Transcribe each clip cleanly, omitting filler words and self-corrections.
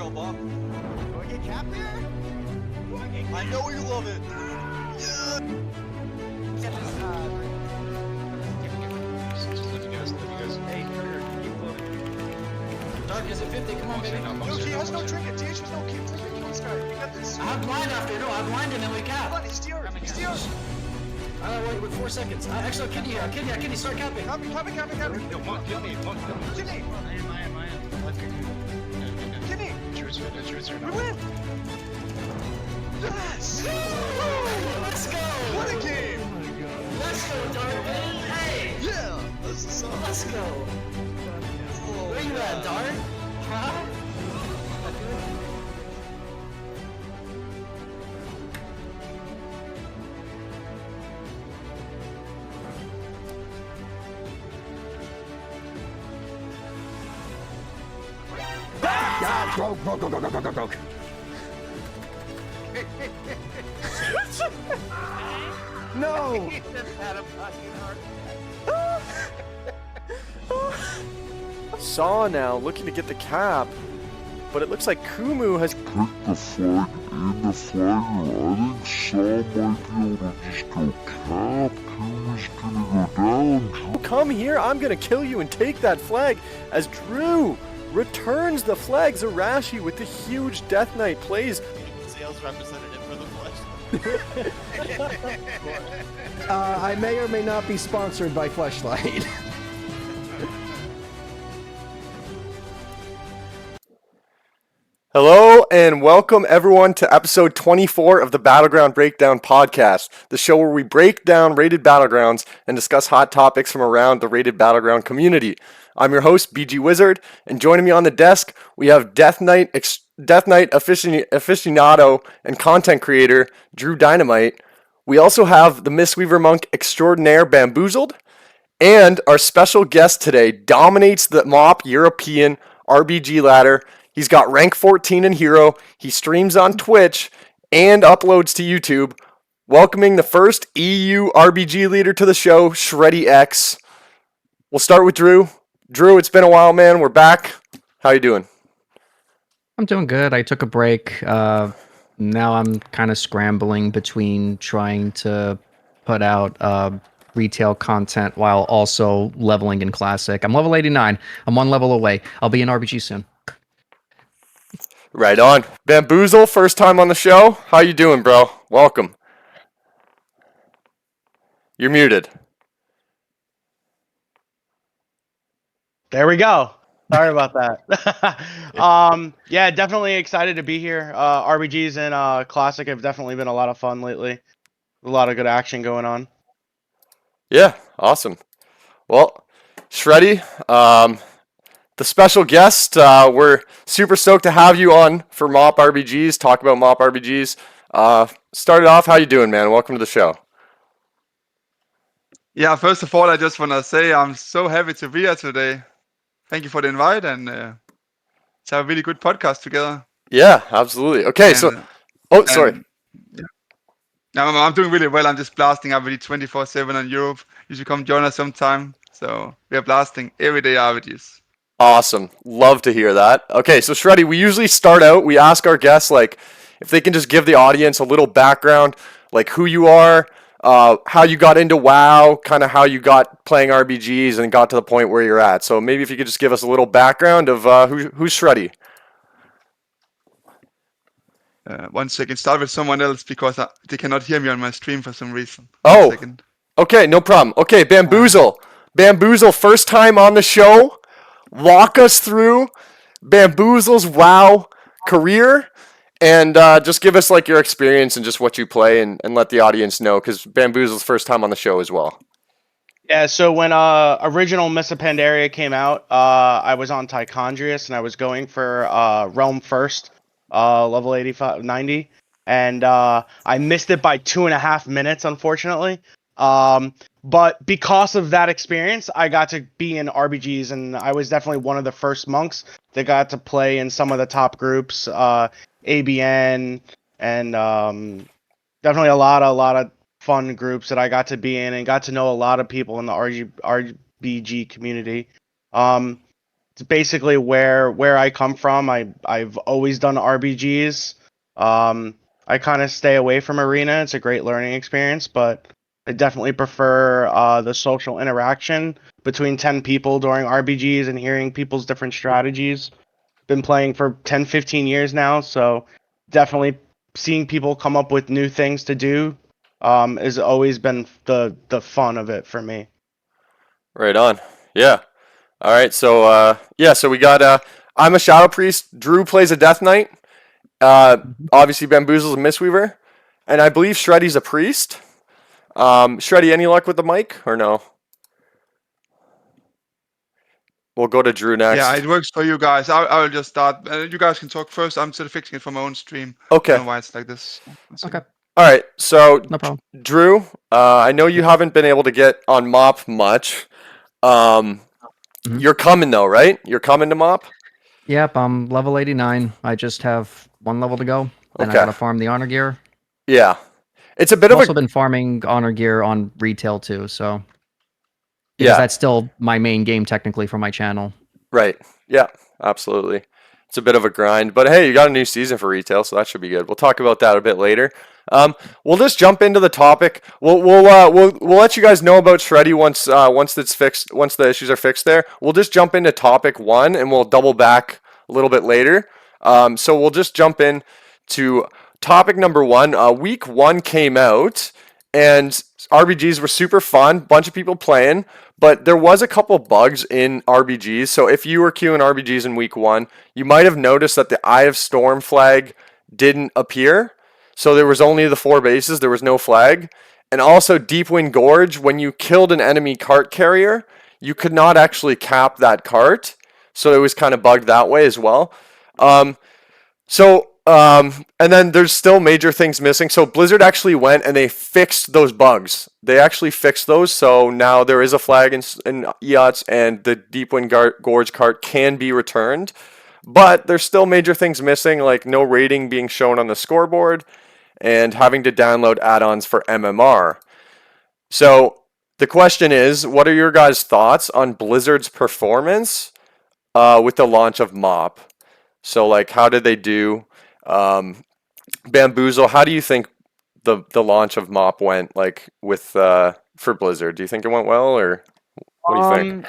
real bump. Do I get capped here? I know you love it. Get this, Hey, Carter, keep moving. Dark is at 50, come on, baby. No, he has no trinket. TH has no keep trinket. Kill this guy. You got this. I have blind after, no, I have blind him and we cap. Come on, he's DR. He's DR. Alright, wait, 4 seconds. Actually, Kidney here. Kidney, start capping. Copy. Yo, Monk, kill me. Kidney. I am. Kidney. Drew's We win. Yes. Let's go! What a game. Let's go, Dark, man! Hey! Yeah. This is awesome. Let's go! Where you at, Dark? Huh? Broke. No! Saw now looking to get the cap, but it looks like Kumu has Take the flag in the flag. I think Saw might be able to just go cap. Kuma's gonna go down. come here. I'm gonna kill you and take that flag as Drew returns the flag. Zarashi with the huge Death Knight plays. Sales representative for the Flesh. I may or may not be sponsored by Fleshlight. Hello and welcome everyone to episode 24 of the Battleground Breakdown podcast, the show where we break down rated battlegrounds and discuss hot topics from around the rated battleground community. I'm your host, Bgwizard, and joining me on the desk, we have Death Knight aficionado and content creator, Drewdynamite. We also have the Mistweaver Monk extraordinaire, Bamboozled, and our special guest today dominates the MoP European RBG ladder. He's got rank 14 in Hero, he streams on Twitch, and uploads to YouTube. Welcoming the first EU RBG leader to the show, Shreddyx. We'll start with Drew. Drew, it's been a while, man. We're back. How you doing? I'm doing good. I took a break. Now I'm kind of scrambling between trying to put out retail content while also leveling in Classic. I'm level 89. I'm one level away. I'll be in RBG soon. Right on. Bamboozle, first time on the show. How you doing, bro? Welcome. You're muted. There we go. Sorry about that. Yeah, definitely excited to be here. RBGs and Classic have definitely been a lot of fun lately. A lot of good action going on. Yeah, awesome. Well, Shreddy, the special guest, we're super stoked to have you on for MoP RBGs, talk about MoP RBGs. Started off, how you doing, man? Welcome to the show. Yeah, first of all, I just want to say I'm so happy to be here today. Thank you for the invite, and let's have a really good podcast together. Yeah, absolutely. Okay, sorry. Yeah, I'm doing really well. I'm just blasting RBG 24/7 on Europe. You should come join us sometime. So we are blasting every day RBGs. Awesome. Love to hear that. Okay, so Shreddy, we usually start out, we ask our guests, like, if they can just give the audience a little background, like who you are, how you got into WoW, kind of how you got playing RBGs and got to the point where you're at. So maybe if you could just give us a little background of who's Shreddy. 1 second. Start with someone else because they cannot hear me on my stream for some reason. Oh, 1 second. Okay, no problem. Okay, Bamboozle, first time on the show. Walk us through Bamboozle's WoW career and just give us like your experience and just what you play and let the audience know, because Bamboozle's first time on the show as well. Yeah, so when original Mists of Pandaria came out, I was on Tichondrius and I was going for Realm First, level 85, 90, and I missed it by 2.5 minutes, unfortunately. But because of that experience, I got to be in RBGs, and I was definitely one of the first monks that got to play in some of the top groups, ABN, and definitely a lot of fun groups that I got to be in and got to know a lot of people in the RBG community. basically where I come from. I've always done RBGs. I kind of stay away from arena. It's a great learning experience, but I definitely prefer the social interaction between 10 people during RBGs and hearing people's different strategies. Been playing for 10, 15 years now, so definitely seeing people come up with new things to do has always been the fun of it for me. Right on. Yeah. All right. So so we got I'm a Shadow Priest. Drew plays a Death Knight. Obviously Bamboozle's a Mistweaver, and I believe Shreddy's a priest. Shreddy, any luck with the mic or no? We'll go to Drew next. Yeah, it works for you guys. I will just start. You guys can talk first. I'm still fixing it for my own stream. Okay. I don't know why it's like this. Okay. All right. So No problem. Drew, I know you haven't been able to get on MOP much. You're coming though, right? You're coming to MOP? Yep, I'm level 89. I just have 1 level to go. Then I Okay. gotta farm the honor gear. Yeah. It's a bit I've of also a been farming honor gear on retail too, so because yeah. that's still my main game technically for my channel. Right. Yeah, absolutely. It's a bit of a grind, but hey, you got a new season for retail, so that should be good. We'll talk about that a bit later. We'll just jump into the topic. We'll let you guys know about Shreddy once it's fixed. Once the issues are fixed, there, we'll just jump into topic 1, and we'll double back a little bit later. So we'll just jump in to topic number 1. Week 1 came out, and RBGs were super fun. Bunch of people playing. But there was a couple bugs in RBGs. So if you were queuing RBGs in week 1, you might have noticed that the Eye of Storm flag didn't appear. So there was only the 4 bases. There was no flag. And also Deepwind Gorge, when you killed an enemy cart carrier, you could not actually cap that cart. So it was kind of bugged that way as well. And then there's still major things missing. So Blizzard actually went and they fixed those bugs. They actually fixed those. So now there is a flag in EOTS and the Deepwind Gorge cart can be returned. But there's still major things missing, like no rating being shown on the scoreboard and having to download add-ons for MMR. So the question is, what are your guys' thoughts on Blizzard's performance with the launch of MOP? So like, how did they do? Bamboozle, how do you think the launch of MOP went, like with for Blizzard? Do you think it went well, or what do you think?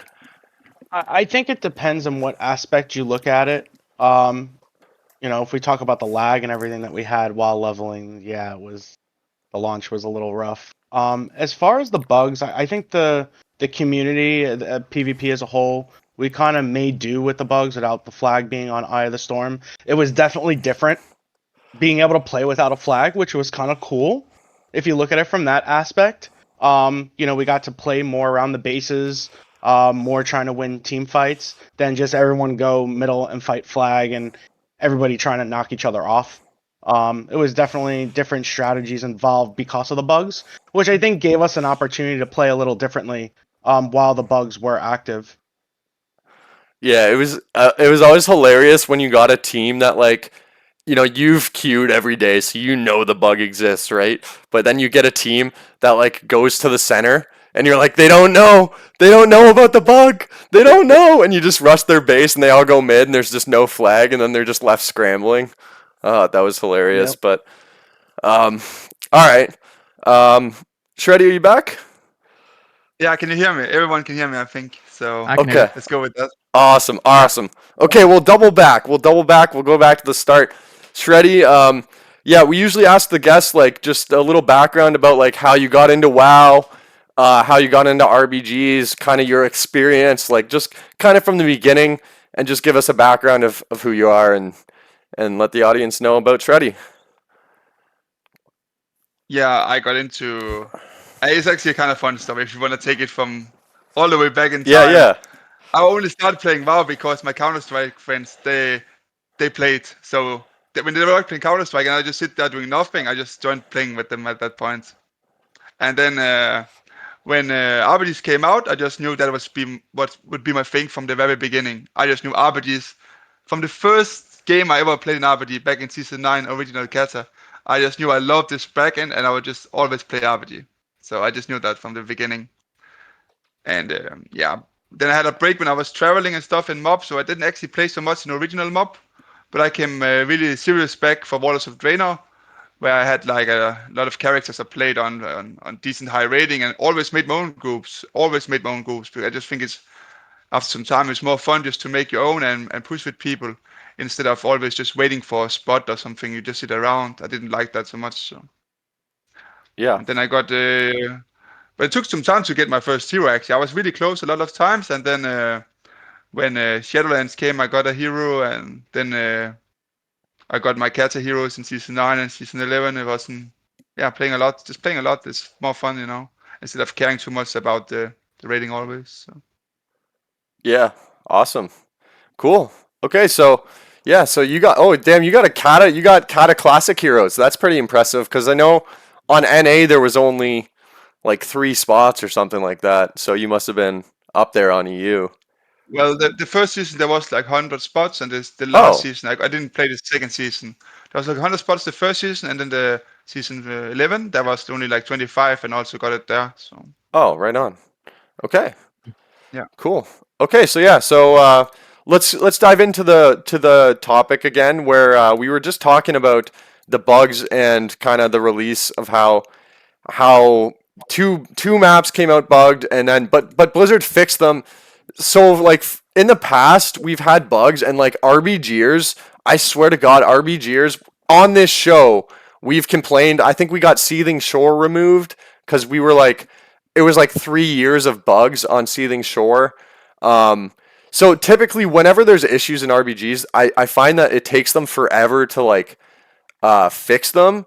I think it depends on what aspect you look at it. If we talk about the lag and everything that we had while leveling, yeah, the launch was a little rough. As far as the bugs, I think the community, PvP as a whole, we kind of made do with the bugs without the flag being on Eye of the Storm. It was definitely different being able to play without a flag, which was kind of cool if you look at it from that aspect. We got to play more around the bases, more trying to win team fights than just everyone go middle and fight flag and everybody trying to knock each other off. It was definitely different strategies involved because of the bugs, which I think gave us an opportunity to play a little differently while the bugs were active. Yeah, it was always hilarious when you got a team that, like, you've queued every day, so the bug exists, right? But then you get a team that like goes to the center and you're like, they don't know about the bug, they don't know, and you just rush their base and they all go mid and there's just no flag and then they're just left scrambling. That was hilarious. Yep. But all right, Shreddy, are you back? Yeah, can you hear me? Everyone can hear me, I think. So okay, let's go with that. Awesome. Okay, we'll double back. We'll go back to the start. Shreddy, we usually ask the guests like just a little background about like how you got into WoW, how you got into RBGs, kind of your experience, like just kind of from the beginning, and just give us a background of who you are and let the audience know about Shreddy. Yeah, I got into. It's actually kind of fun stuff if you want to take it from all the way back in time. Yeah. I only started playing WoW because my Counter-Strike friends they played. So when they were playing Counter-Strike and I just sit there doing nothing, I just joined playing with them at that point. And then when RPGs came out, I just knew that what would be my thing from the very beginning. I just knew RPGs from the first game I ever played in RPG back in Season 9 Original Kata. I just knew I loved this backend and I would just always play RPG. So I just knew that from the beginning. And then I had a break when I was traveling and stuff in mob, so I didn't actually play so much in original mob. But I came really serious back for Waters of Draenor, where I had like a lot of characters I played on decent high rating, and always made my own groups. Always made my own groups, because I just think it's after some time it's more fun just to make your own and push with people instead of always just waiting for a spot or something. You just sit around. I didn't like that so much. So Yeah. and then I got but it took some time to get my first hero. Actually, I was really close a lot of times, and then when Shadowlands came, I got a hero, and then I got my Kata heroes in season 9 and season 11. It wasn't, playing a lot. Just playing a lot is more fun, instead of caring too much about the rating always. So. Yeah. Awesome. Cool. Okay, so yeah, so you got you got Kata Classic Heroes. That's pretty impressive because I know on NA there was only like 3 spots or something like that. So you must have been up there on EU. Well, the first season there was like 100 spots, and the last Oh. season I didn't play the second season. There was like 100 spots the first season, and then the season 11 there was only like 25, and also got it there. So Oh, right on. Okay. Yeah. Cool. Okay, so yeah, so let's dive into the topic again, where we were just talking about the bugs and kind of the release of how two maps came out bugged, and then but Blizzard fixed them. So like in the past, we've had bugs, and like RBGers, I swear to God, RBGers on this show, we've complained. I think we got Seething Shore removed because we were like, it was like 3 years of bugs on Seething Shore. So typically, whenever there's issues in RBGs, I find that it takes them forever to like fix them.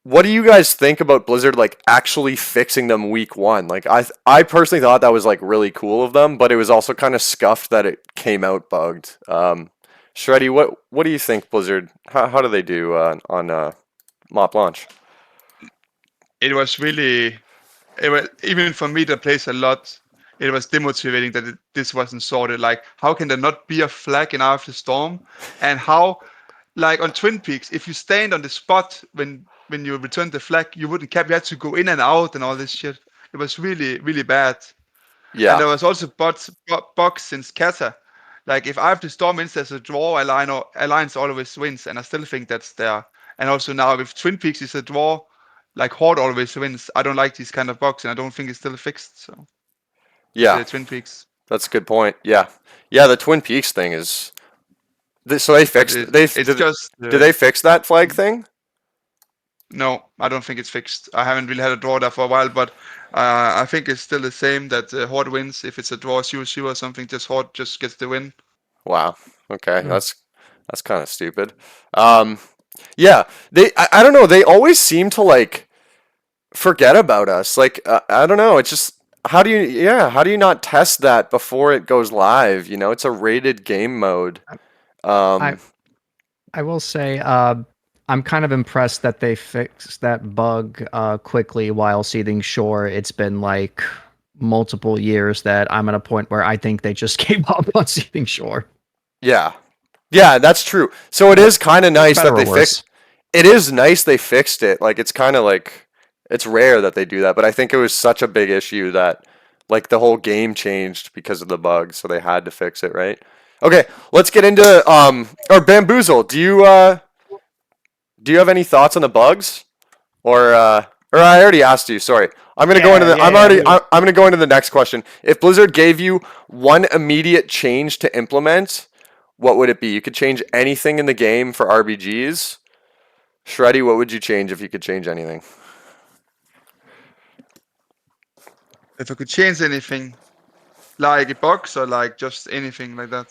What do you guys think about Blizzard like actually fixing them week 1? Like I personally thought that was like really cool of them, but it was also kind of scuffed that it came out bugged. Shreddy, what do you think, Blizzard? How do they do on Mop launch? it was really, even for me that plays a lot. It was demotivating that this wasn't sorted. Like, how can there not be a flag in Eye of the Storm? And how, like on Twin Peaks, if you stand on the spot when you return the flag, you wouldn't cap. You had to go in and out and all this shit. It was really, really bad. And there Yeah. was also bugs since Kata. Like, if I have the Storm wins as a draw, Alliance always wins, and I still think that's there. And also now, if Twin Peaks is a draw, like Horde always wins. I don't like these kind of bugs, and I don't think it's still fixed. So with Yeah. the Twin Peaks, That's a good point. Yeah. Yeah, the Twin Peaks thing is so they but fixed they it's just did they fix that flag thing? no. I don't think it's fixed. I haven't really had a draw there for a while, but I think it's still the same that Horde wins if it's a draw 0-0 or something. Just Horde just gets the win. Wow. Okay. Hmm. That's kind of stupid. Yeah, I don't know, they always seem to like forget about us. Like I don't know, it's just how do you not test that before it goes live? You know, it's a rated game mode. I I will say I'm kind of impressed that they fixed that bug quickly while Seething Shore. It's been like multiple years that I'm at a point where I think they just gave up on Seething Shore. Yeah. Yeah, that's true. So it is kind of nice Better that or they worse. fixed. It is nice they fixed it. Like it's kind of like it's rare that they do that, but I think it was such a big issue that like the whole game changed because of the bugs, so they had to fix it, right? Okay, let's get into or Bamboozle. Do you have any thoughts on the bugs? Or I already asked you, sorry. I'm gonna go into the I'm gonna go into the next question. If Blizzard gave you one immediate change to implement, what would it be? You could change anything in the game for RBGs. Shreddy, what would you change if you could change anything? If I could change anything, like a box or like just anything like that.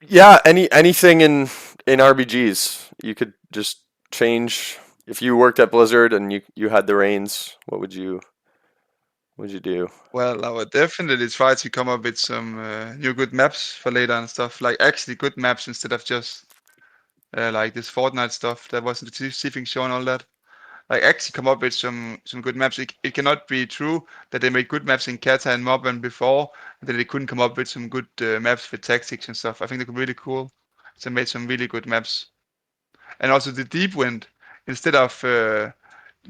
Yeah, anything in RBGs. You could just change if you worked at Blizzard and you had the reins, what would you do? Well, I would definitely try to come up with some new good maps for later and stuff. Like actually good maps instead of just like this Fortnite stuff that wasn't Seething Shore and all that. Like actually come up with some good maps. It cannot be true that they made good maps in Kata and Mob and before, and that they couldn't come up with some good maps with tactics and stuff. I think they could be really cool. So they made some really good maps. And also the Deep Wind, instead of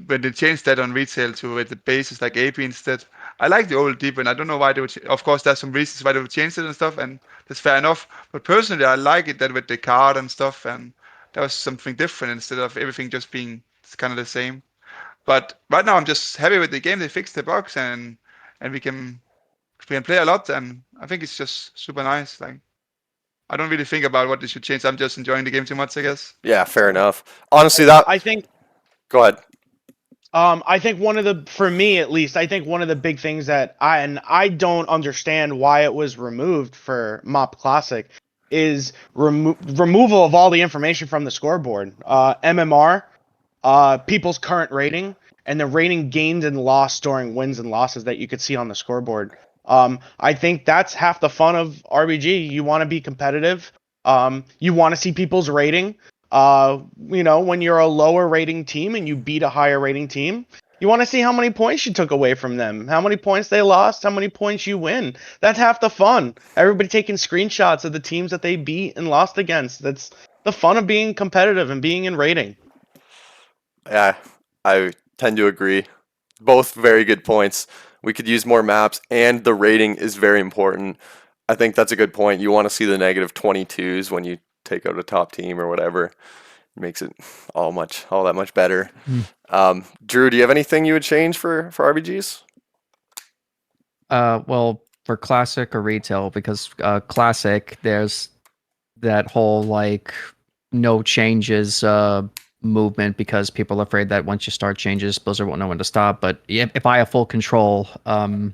when they changed that on retail to with the bases like AP instead. I like the old deep wind. I don't know why they would. Of course, there's some reasons why they would change it and stuff, and that's fair enough. But personally, I like it that with the card and stuff, and that was something different instead of everything just being kind of the same. But right now, I'm just happy with the game. They fixed the bugs, and we can play a lot, and I think it's just super nice. Like, I don't really think about what they should change. I'm just enjoying the game too much, I guess. Yeah, fair enough. Honestly, that. I think Go ahead. I think for me at least, I think one of the big things that I don't understand why it was removed for MOP Classic is removal of all the information from the scoreboard. MMR, people's current rating, and the rating gained and lost during wins and losses that you could see on the scoreboard. I think that's half the fun of RBG. You want to be competitive. You want to see people's rating. When you're a lower rating team and you beat a higher rating team, you want to see how many points you took away from them, how many points they lost, how many points you win. That's half the fun. Everybody taking screenshots of the teams that they beat and lost against. That's the fun of being competitive and being in rating. Yeah, I tend to agree. Both very good points. We could use more maps, and the rating is very important. I think that's a good point. You want to see the negative 22s when you take out a top team or whatever. It makes it all that much better. Drew, do you have anything you would change for RBGs? Well, for classic or retail, because classic, there's that whole like no changes movement because people are afraid that once you start changes, Blizzard won't know when to stop. But if I have full control, I'm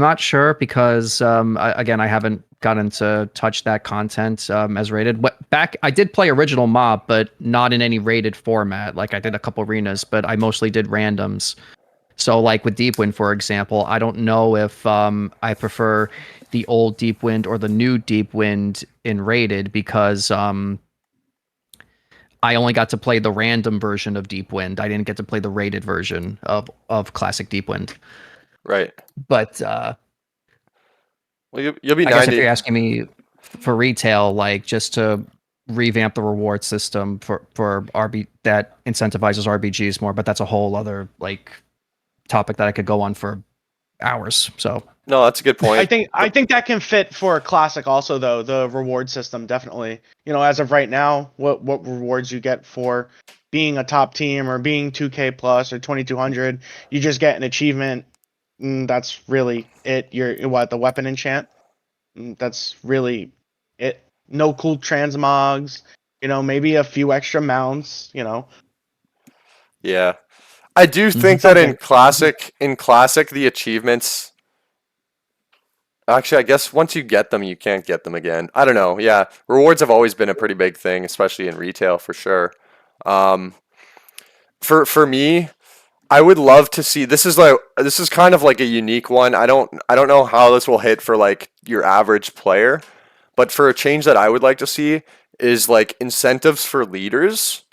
not sure because again, I haven't gotten to touch that content as rated. I did play original mob, but not in any rated format. Like I did a couple arenas, but I mostly did randoms. So like with Deepwind, for example, I don't know if I prefer the old Deepwind or the new Deepwind in rated because I only got to play the random version of Deepwind. I didn't get to play the rated version of classic Deepwind. Right. But well, you'll be 90. I guess if you're asking me for retail, like just to revamp the reward system for RB that incentivizes RBGs more, but that's a whole other like topic that I could go on for hours. So no, that's a good point. I think that can fit for classic also though, the reward system definitely. As of right now, what rewards you get for being a top team or being 2K plus or 2200, you just get an achievement. That's really it. The weapon enchant. That's really it. No cool transmogs. Maybe a few extra mounts. Yeah, I do think that in classic the achievements. Actually, I guess once you get them, you can't get them again. I don't know. Yeah, rewards have always been a pretty big thing, especially in retail for sure. For me, I would love to see this is kind of like a unique one. I don't know how this will hit for like your average player, but for a change that I would like to see is like incentives for leaders,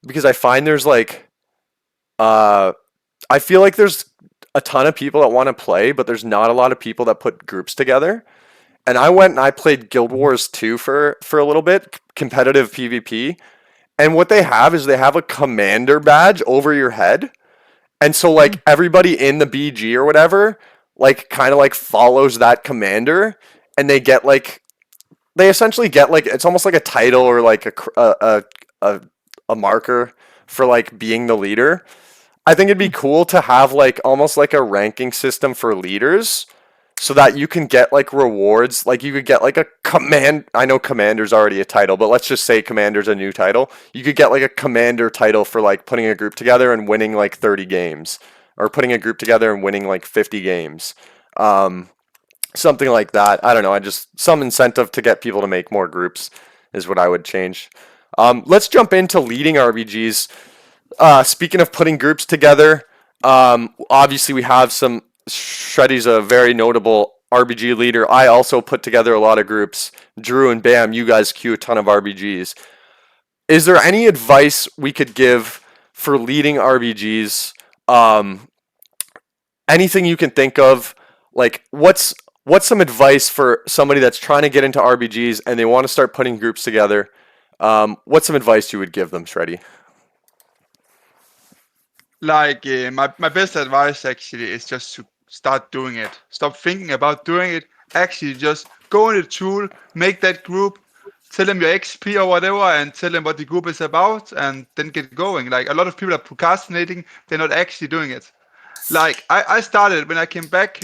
because I find there's like I feel like there's a ton of people that want to play, but there's not a lot of people that put groups together. And I went and I played Guild Wars 2 for a little bit, competitive PvP. And what they have is they have a commander badge over your head. And so like everybody in the BG or whatever, like kind of like follows that commander, and they essentially get like, it's almost like a title or like a marker for like being the leader. I think it'd be cool to have like almost like a ranking system for leaders, so that you can get like rewards. Like you could get like a command. I know commander's already a title, but let's just say commander's a new title. You could get like a commander title for like putting a group together and winning like 30 games, or putting a group together and winning like 50 games. Something like that. I don't know. Some incentive to get people to make more groups is what I would change. Let's jump into leading RBGs. Speaking of putting groups together, obviously we have some. Shreddy's a very notable RBG leader. I also put together a lot of groups. Drew and Bam, you guys queue a ton of RBGs. Is there any advice we could give for leading RBGs? Anything you can think of? Like, what's what's some advice for somebody that's trying to get into RBGs and they want to start putting groups together? What's some advice you would give them, Shreddy? Like my best advice actually is just to start doing it. Stop thinking about doing it. Actually, just go in the tool, make that group, tell them your XP or whatever, and tell them what the group is about, and then get going. Like a lot of people are procrastinating; they're not actually doing it. Like I started when I came back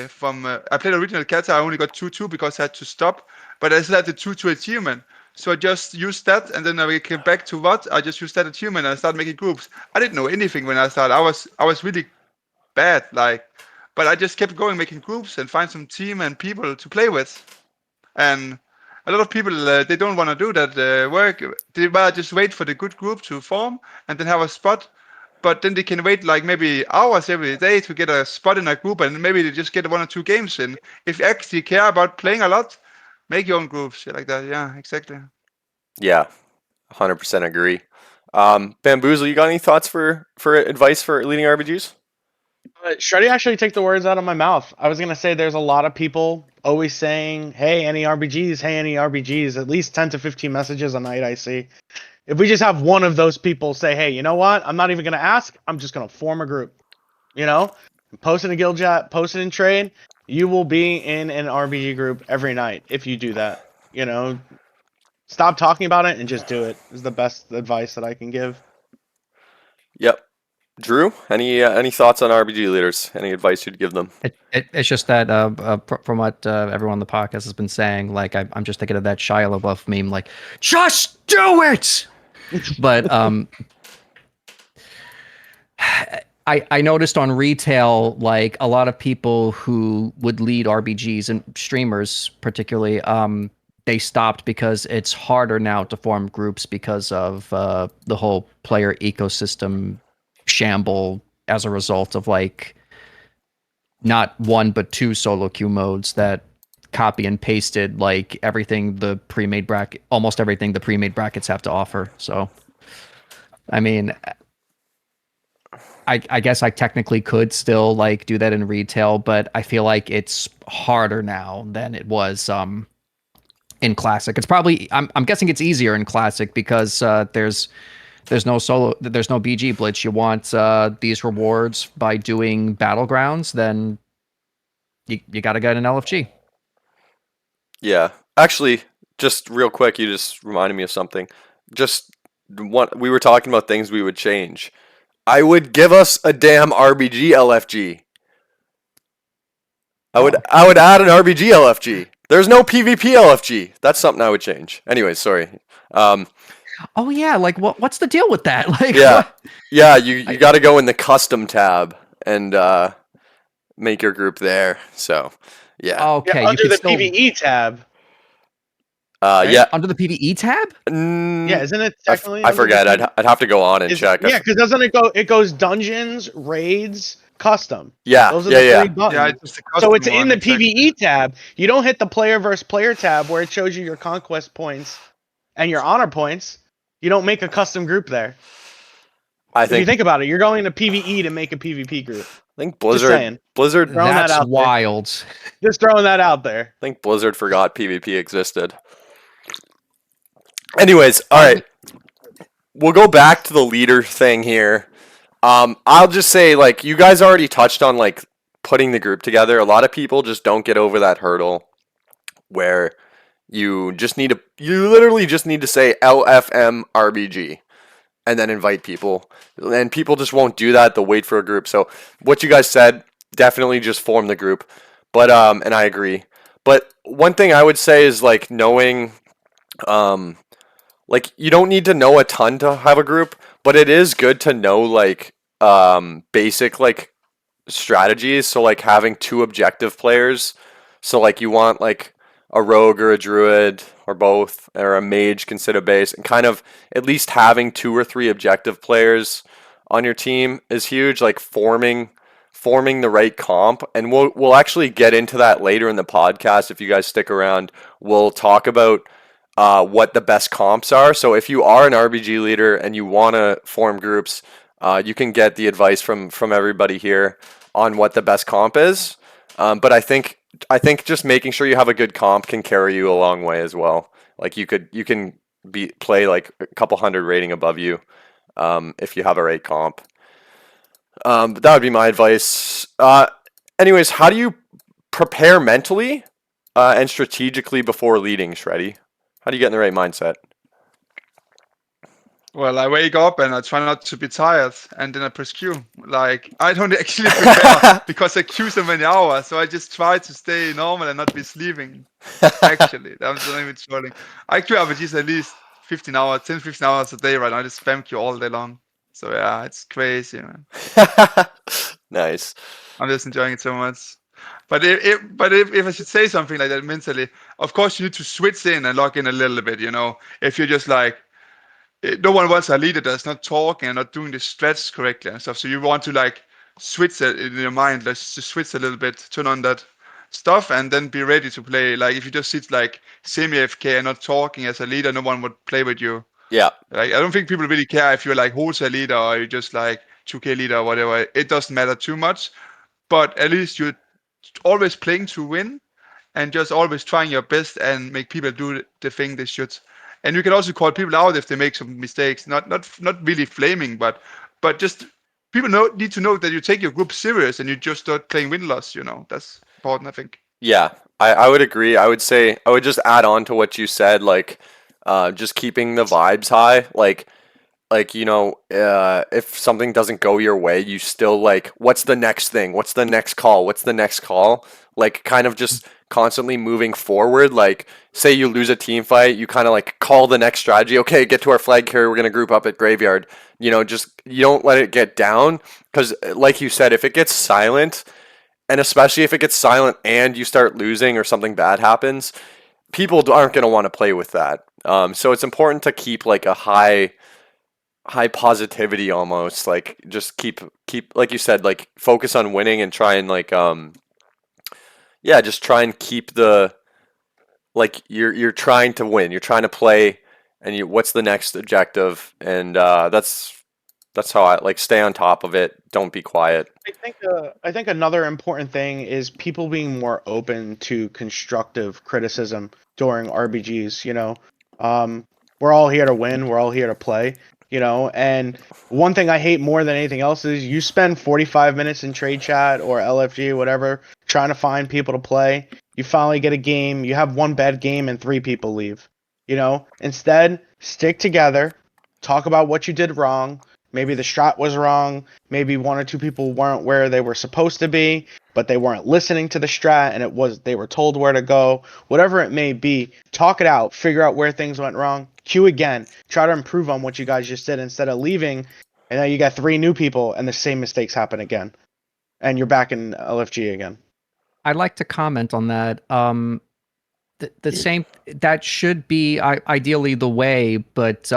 from I played original Kata. I only got 2-2 because I had to stop, but I still had the 2-2 achievement. So I just used that, and then when I came back to what I just used that achievement and I started making groups. I didn't know anything when I started. I was really bad, like, but I just kept going, making groups and find some team and people to play with. And a lot of people they don't want to do that work. They rather just wait for the good group to form and then have a spot. But then they can wait like maybe hours every day to get a spot in a group, and maybe they just get 1 or 2 games in. If you actually care about playing a lot, make your own groups, shit like that. Yeah, exactly. Yeah, 100% agree. Bamboozle, you got any thoughts for advice for leading RBGs? Shreddy actually took the words out of my mouth. I was gonna say there's a lot of people always saying, "Hey, any RBGs? Hey, any RBGs?" At least 10 to 15 messages a night I see. If we just have one of those people say, "Hey, you know what? I'm not even gonna ask. I'm just gonna form a group," you know, post in a guild chat, post it in trade. You will be in an RBG group every night if you do that. You know, stop talking about it and just do it. Is the best advice that I can give. Yep. Drew, any thoughts on RBG leaders? Any advice you'd give them? It's just that from what everyone on the podcast has been saying, like I'm just thinking of that Shia LaBeouf meme, like just do it. But I noticed on retail, like a lot of people who would lead RBGs and streamers particularly, they stopped because it's harder now to form groups because of the whole player ecosystem shamble as a result of like not 1 but 2 solo queue modes that copy and pasted like everything the pre-made bracket, almost everything the pre-made brackets have to offer. So I mean, I guess I technically could still like do that in retail, but I feel like it's harder now than it was in classic. It's probably I'm guessing it's easier in classic because there's no solo, there's no BG blitz. You want these rewards by doing battlegrounds, then you got to get an LFG. Yeah. Actually, just real quick, you just reminded me of something. Just we were talking about things we would change. I would give us a damn RBG LFG. I would add an RBG LFG. There's no PvP LFG. That's something I would change. Anyways, sorry. Oh yeah, like what's the deal with that? Like yeah, what? yeah. You got to go in the custom tab and make your group there. So yeah. Okay, Yeah, under the still... PvE tab. Right? Yeah. Under the PvE tab? Yeah, isn't it technically? I forget. I'd have to go on and check. Yeah, because doesn't it go? It goes dungeons, raids, custom. Yeah. Those are the 3 buttons. Yeah, it's the So it's custom in the one, exactly. PvE tab. You don't hit the player versus player tab where it shows you your conquest points and your honor points. You don't make a custom group there. If you think about it, you're going to PvE to make a PvP group. I think Blizzard. That's wild. Just throwing that out there. I think Blizzard forgot PvP existed. Anyways, all right. We'll go back to the leader thing here. I'll just say, like, you guys already touched on, like, putting the group together. A lot of people just don't get over that hurdle where you literally just need to say LFM RBG and then invite people. And people just won't do that. They'll wait for a group. So what you guys said, definitely just form the group. But, and I agree. But one thing I would say is, like, knowing, like, you don't need to know a ton to have a group, but it is good to know, like, basic, like, strategies. So, like, having 2 objective players. So, like, you want, like, a rogue or a druid or both, or a mage can sit a base, and kind of at least having 2 or 3 objective players on your team is huge. Like, forming the right comp, and we'll actually get into that later in the podcast. If you guys stick around, we'll talk about what the best comps are. So if you are an RBG leader and you want to form groups, you can get the advice from everybody here on what the best comp is. But I think I think just making sure you have a good comp can carry you a long way as well. Like you can play like a couple hundred rating above you if you have a right comp. But that would be my advice. Anyways, how do you prepare mentally and strategically before leading, Shreddy? How do you get in the right mindset? Well, I wake up and I try not to be tired, and then I press Q. Like, I don't actually prepare because I queue so many hours, so I just try to stay normal and not be sleeping. Actually, that's not even trolling. I queue RPGs at least 15 hours, 10, 15 hours a day right now. I just spam queue all day long. So yeah, it's crazy, man. Nice. I'm just enjoying it so much. But if I should say something like that mentally, of course you need to switch in and log in a little bit. If you're just like, no one wants a leader that's not talking and not doing the strats correctly and stuff. So you want to like switch it in your mind, let's just switch a little bit, turn on that stuff, and then be ready to play. Like if you just sit like semi AFK and not talking as a leader, no one would play with you. Yeah. Like I don't think people really care if you're like wholesale leader or you're just like 2K leader or whatever. It doesn't matter too much. But at least you're always playing to win and just always trying your best and make people do the thing they should. And you can also call people out if they make some mistakes. Not really flaming, but just people need to know that you take your group serious and you just start playing win-loss. That's important, I think. Yeah, I would agree. I would say I would just add on to what you said, like just keeping the vibes high. Like if something doesn't go your way, you still like, what's the next thing? What's the next call? What's the next call? Like kind of just constantly moving forward. Like say you lose a team fight, you kind of like call the next strategy. Okay, get to our flag carrier. We're gonna group up at graveyard. Just you don't let it get down because, like you said, if it gets silent, and especially if it gets silent and you start losing or something bad happens, people aren't gonna want to play with that. So it's important to keep like a high positivity almost, like just keep like you said, like focus on winning and try and like just try and keep the like you're trying to win, you're trying to play, and what's the next objective, and that's how I like stay on top of it, don't be quiet. I think another important thing is people being more open to constructive criticism during RBGs. We're all here to win, we're all here to play. And one thing I hate more than anything else is you spend 45 minutes in trade chat or LFG, whatever, trying to find people to play. You finally get a game, you have one bad game, and 3 people leave. Instead, stick together, talk about what you did wrong. Maybe the strat was wrong. Maybe 1 or 2 people weren't where they were supposed to be, but they weren't listening to the strat, and they were told where to go. Whatever it may be, talk it out, figure out where things went wrong. Queue again. Try to improve on what you guys just did instead of leaving, and then you got 3 new people, and the same mistakes happen again, and you're back in LFG again. I'd like to comment on that. The same that should be ideally the way, but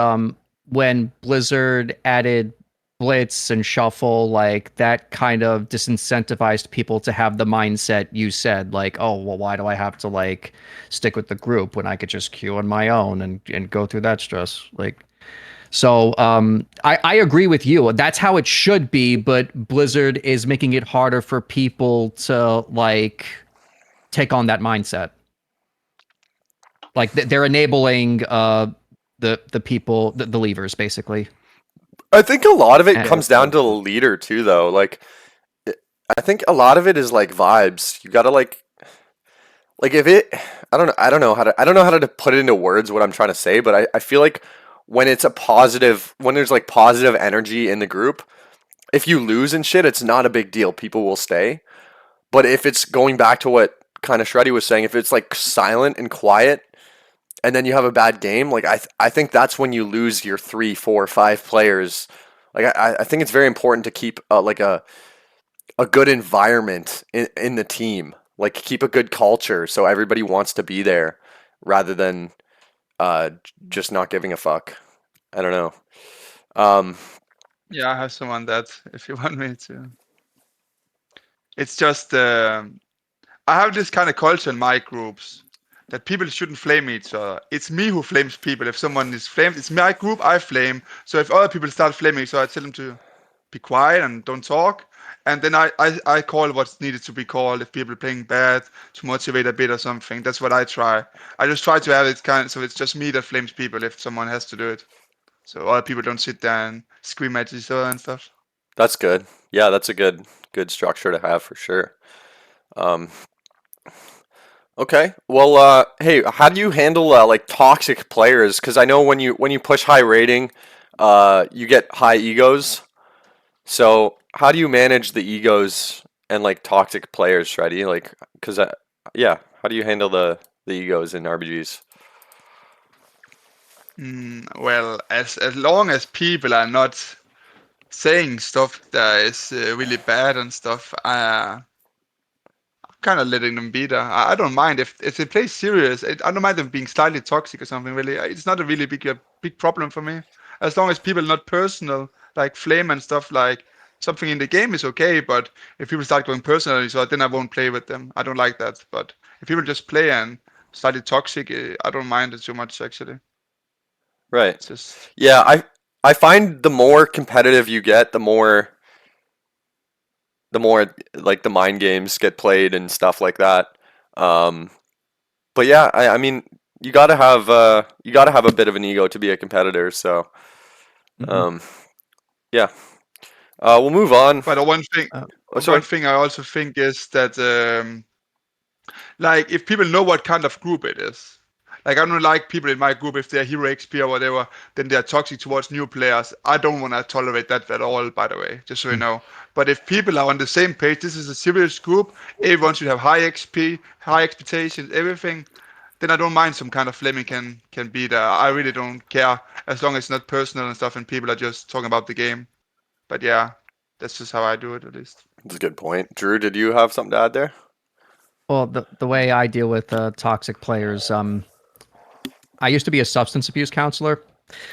when Blizzard added Blitz and Shuffle, like that kind of disincentivized people to have the mindset you said, like, oh, well, why do I have to like stick with the group when I could just queue on my own and go through that stress? Like, so I agree with you. That's how it should be, but Blizzard is making it harder for people to like take on that mindset. Like they're enabling the people, the leavers, basically. I think a lot of it comes down to the leader too, though. Like, I think a lot of it is like vibes. You gotta like if it. I don't know how to put it into words what I'm trying to say, but I feel like when it's when there's like positive energy in the group, if you lose and shit, it's not a big deal. People will stay. But if it's going back to what kind of Shreddy was saying, if it's like silent and quiet, and then you have a bad game, like I think that's when you lose your 3, 4, 5 players. Like I think it's very important to keep like a good environment in the team. Like keep a good culture so everybody wants to be there, rather than just not giving a fuck. I don't know. Yeah, I have some on that if you want me to. It's just I have this kind of culture in my groups that people shouldn't flame each other. It's me who flames people. If someone is flamed, it's my group, I flame. So if other people start flaming, so I tell them to be quiet and don't talk. And then I call what's needed to be called if people are playing bad to motivate a bit or something. That's what I try. I just try to have it so it's just me that flames people if someone has to do it. So other people don't sit there and scream at each other and stuff. That's good. Yeah, that's a good structure to have for sure. Um, okay. Well, hey, how do you handle like toxic players? Because I know when you push high rating, you get high egos. So how do you manage the egos and like toxic players, Shreddy? Like, because yeah, how do you handle the egos in RPGs? Well, as long as people are not saying stuff that is really bad and stuff, kind of letting them be there. I don't mind if they play serious. I don't mind them being slightly toxic or something. Really, it's not a really big problem for me. As long as people are not personal, like flame and stuff. Like something in the game is okay, but if people start going personal, so then I won't play with them. I don't like that. But if people just play and slightly toxic, I don't mind it too much actually. Right. It's just Yeah, I find the more competitive you get, the more like the mind games get played and stuff like that. But yeah, I mean you gotta have a bit of an ego to be a competitor. So um, yeah, we'll move on. But one thing, Oh, sorry. one thing I also think is that like if people know what kind of group it is. Like I don't like people in my group if they're hero XP or whatever, then they're toxic towards new players. I don't want to tolerate that at all, by the way, just so you know. But if people are on the same page, this is a serious group, everyone should have high XP, high expectations, everything, then I don't mind some kind of flaming can be there. I really don't care as long as it's not personal and stuff and people are just talking about the game. But yeah, that's just how I do it at least. That's a good point. Drew, did you have something to add there? Well, the way I deal with toxic players, I used to be a substance abuse counselor,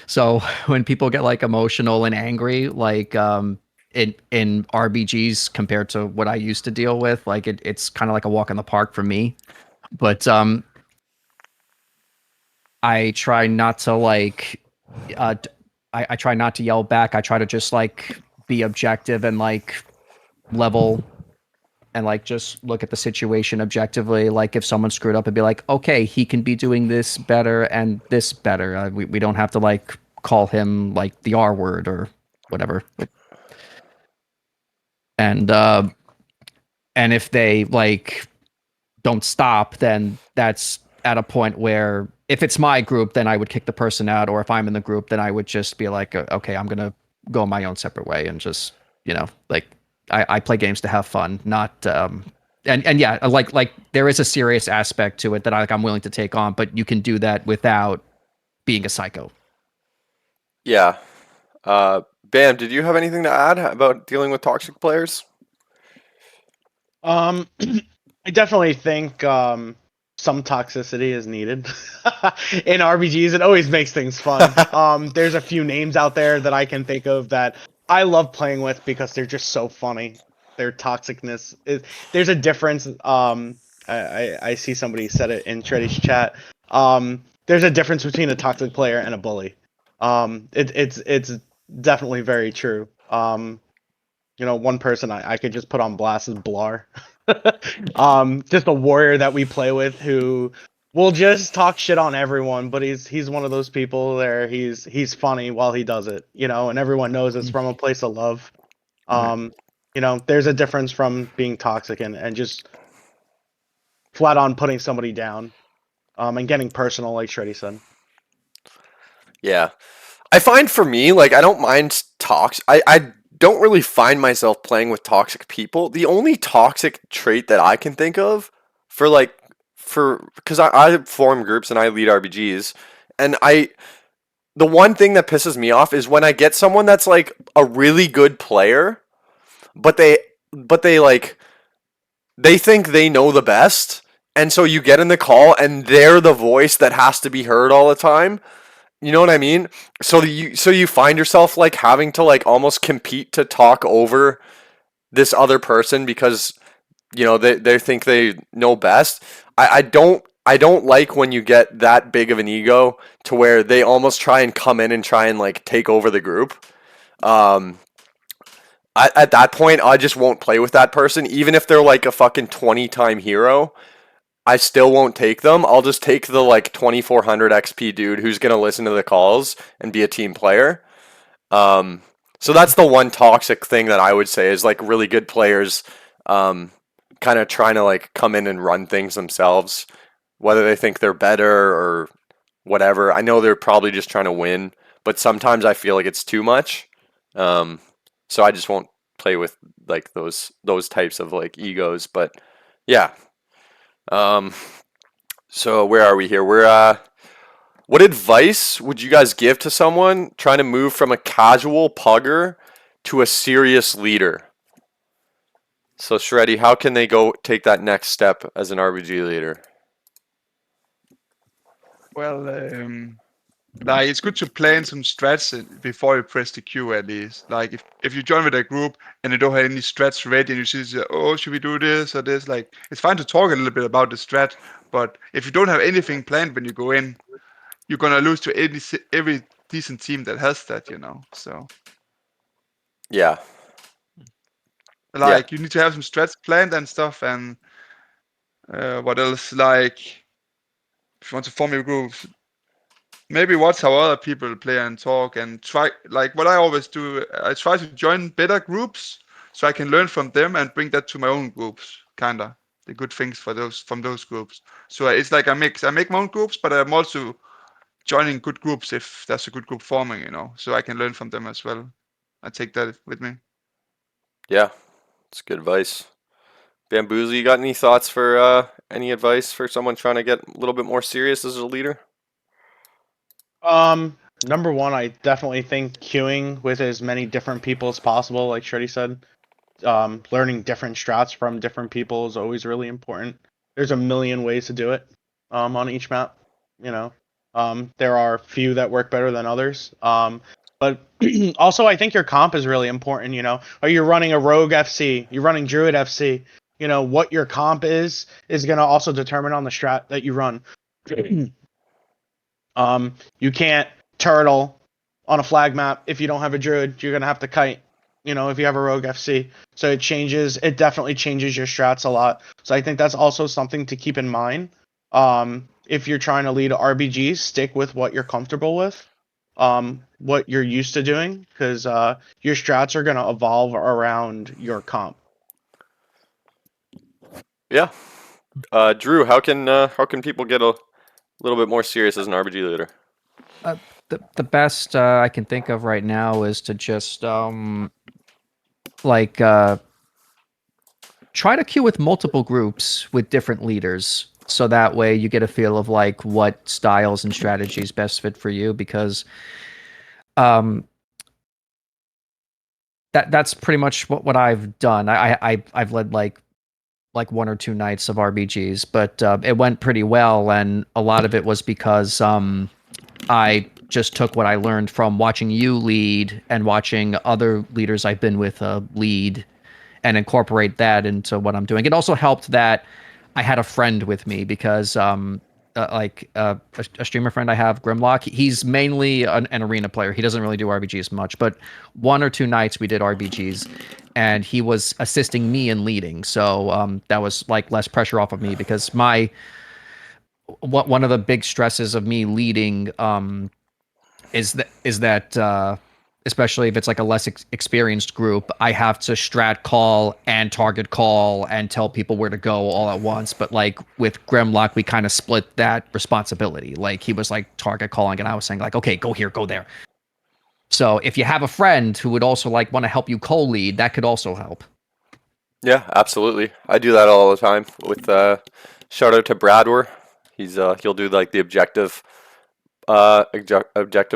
so when people get like emotional and angry, like in RBGs compared to what I used to deal with, like it's kind of like a walk in the park for me. But I try not to like, I try not to yell back. I try to just like be objective and like level and like just look at the situation objectively. Like if someone screwed up, and be like, okay, he can be doing this better and this better. We don't have to like call him like the R word or whatever. And if they like don't stop, then that's at a point where if it's my group, then I would kick the person out, or if I'm in the group, then I would just be like, okay, I'm gonna go my own separate way and just, you know, like I play games to have fun, not and yeah, like there is a serious aspect to it that I'm willing to take on, but you can do that without being a psycho. Yeah. Bam, did you have anything to add about dealing with toxic players? I definitely think some toxicity is needed in RPGs. It always makes things fun. There's a few names out there that I can think of that I love playing with because they're just so funny. Their toxicness is there's a difference. I see somebody said it in Shreddy's chat. There's a difference between a toxic player and a bully. It's definitely very true. You know, one person I could just put on blast is Blar. Just a warrior that we play with who will just talk shit on everyone, but he's one of those people there. He's funny while he does it, you know, and everyone knows it's from a place of love. You know, there's a difference from being toxic and just flat on putting somebody down, and getting personal, like Shreddy said. Yeah. I find for me, like, I don't mind I don't really find myself playing with toxic people. The only toxic trait that I can think of because I form groups and I lead RPGs, and the one thing that pisses me off is when I get someone that's like a really good player, but they like they think they know the best, and so you get in the call and they're the voice that has to be heard all the time. You know what I mean? So you find yourself like having to like almost compete to talk over this other person because you know they think they know best. I don't like when you get that big of an ego to where they almost try and come in and try and like take over the group. At that point, I just won't play with that person, even if they're like a fucking 20-time hero. I still won't take them. I'll just take the like 2400 XP dude who's gonna listen to the calls and be a team player. So that's the one toxic thing that I would say is like really good players, kind of trying to like come in and run things themselves, whether they think they're better or whatever. I know they're probably just trying to win, but sometimes I feel like it's too much. So I just won't play with like those types of like egos. But yeah. So where are we here? What advice would you guys give to someone trying to move from a casual pugger to a serious leader? So Shreddy, how can they go take that next step as an RBG leader? Well, like it's good to plan some strats before you press the Q at least. Like if you join with a group and you don't have any strats ready and you see, oh, should we do this or this? Like it's fine to talk a little bit about the strat, but if you don't have anything planned when you go in, you're gonna lose to every decent team that has that, you know. So Yeah. like you need to have some strats planned and stuff. And what else? Like if you want to form your groups, maybe watch how other people play and talk and try. Like what I always do, I try to join better groups so I can learn from them and bring that to my own groups. Kinda the good things from those groups. So it's like a mix. I make my own groups, but I'm also joining good groups if there's a good group forming, you know, so I can learn from them as well. I take that with me. Yeah. It's good advice. Bamboozled, you got any thoughts for any advice for someone trying to get a little bit more serious as a leader? Number one, I definitely think queuing with as many different people as possible, like Shreddy said. Learning different strats from different people is always really important. There's a million ways to do it on each map, you know. There are few that work better than others. But also, I think your comp is really important, you know. Are you running a Rogue FC? You're running Druid FC? You know, what your comp is going to also determine on the strat that you run. You can't turtle on a flag map if you don't have a Druid. You're going to have to kite, you know, if you have a Rogue FC. So it definitely changes your strats a lot. So I think that's also something to keep in mind. If you're trying to lead RBGs, stick with what you're comfortable with, what you're used to doing, because your strats are going to evolve around your comp. Yeah. Drew, how can people get a little bit more serious as an RBG leader? The best I can think of right now is to just try to queue with multiple groups with different leaders, so that way you get a feel of like what styles and strategies best fit for you, because that's pretty much what I've done. I've led like one or two nights of RBGs, but it went pretty well, and a lot of it was because I just took what I learned from watching you lead and watching other leaders I've been with lead, and incorporate that into what I'm doing. It also helped that I had a friend with me, because a streamer friend I have, Grimlock, he's mainly an arena player. He doesn't really do RBGs much, but one or two nights we did RBGs, and he was assisting me in leading. So that was like less pressure off of me, because one of the big stresses of me leading is that especially if it's like a less experienced group, I have to strat call and target call and tell people where to go all at once. But like with Grimlock, we kind of split that responsibility. Like he was like target calling, and I was saying like, okay, go here, go there. So if you have a friend who would also like want to help you co-lead, that could also help. Yeah, absolutely. I do that all the time with shout out to Bradwer. He'll do like the objective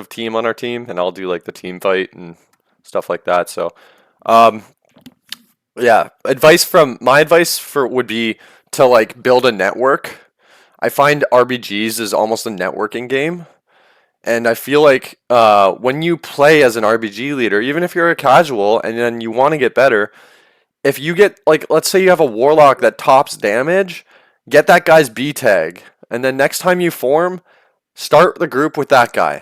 team on our team, and I'll do like the team fight and stuff like that. So yeah, my advice for would be to like build a network. I find RBGs is almost a networking game, and I feel like when you play as an RBG leader, even if you're a casual and then you want to get better, if you get like, let's say you have a warlock that tops damage, get that guy's B tag, and then next time you form, start the group with that guy,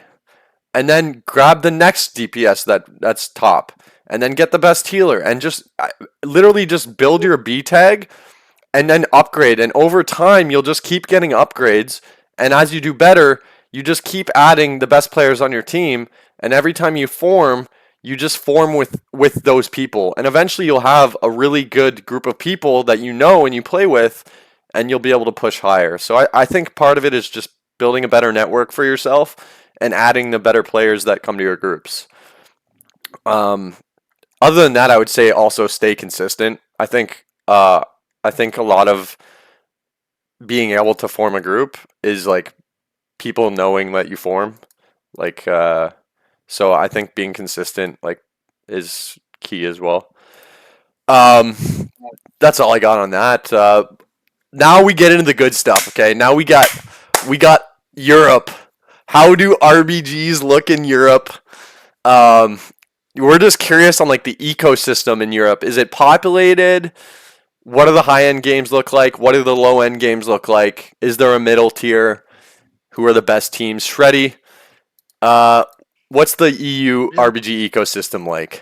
and then grab the next DPS that's top, and then get the best healer, and just literally just build your B tag, and then upgrade. And over time, you'll just keep getting upgrades. And as you do better, you just keep adding the best players on your team. And every time you form, you just form with those people. And eventually you'll have a really good group of people that you know and you play with, and you'll be able to push higher. So I think part of it is just building a better network for yourself and adding the better players that come to your groups. Other than that, I would say also stay consistent. I think a lot of being able to form a group is like people knowing that you form. Like, so I think being consistent like is key as well. That's all I got on that. Now we get into the good stuff. Okay, now we got Europe. How do RBGs look in Europe? We're just curious on like the ecosystem in Europe. Is it populated? What do the high-end games look like? What do the low-end games look like? Is there a middle tier? Who are the best teams? Shreddy, what's the EU RBG ecosystem like?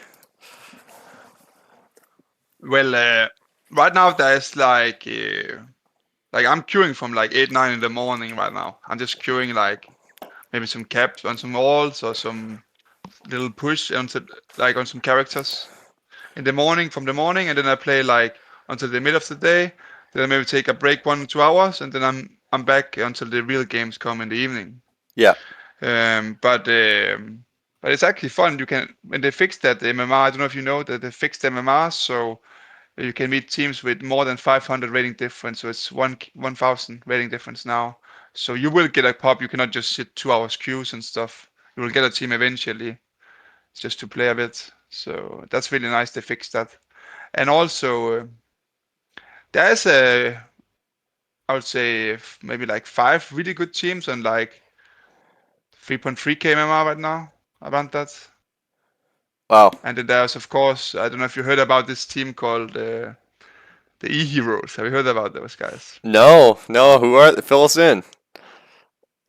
Well, right now there's like I'm queuing from like 8-9 in the morning right now. I'm just queuing like maybe some caps on some walls or some little push on some characters in the morning, from the morning, and then I play like until the mid of the day. Then I maybe take a break 1 or 2 hours, and then I'm back until the real games come in the evening. Yeah. But it's actually fun. You can, when they fixed that MMR, I don't know if you know that they fixed MMR, so you can meet teams with more than 500 rating difference. So it's 1,000 rating difference now. So you will get a pop. You cannot just sit 2 hours queues and stuff. You will get a team eventually, just to play a bit. So that's really nice. They fixed that. And also, there's I would say maybe like 5 really good teams and like 3.3k MMR right now around that. Wow. And then there's, of course, I don't know if you heard about this team called the E-Heroes. Have you heard about those guys? No. Who are? Fill us in.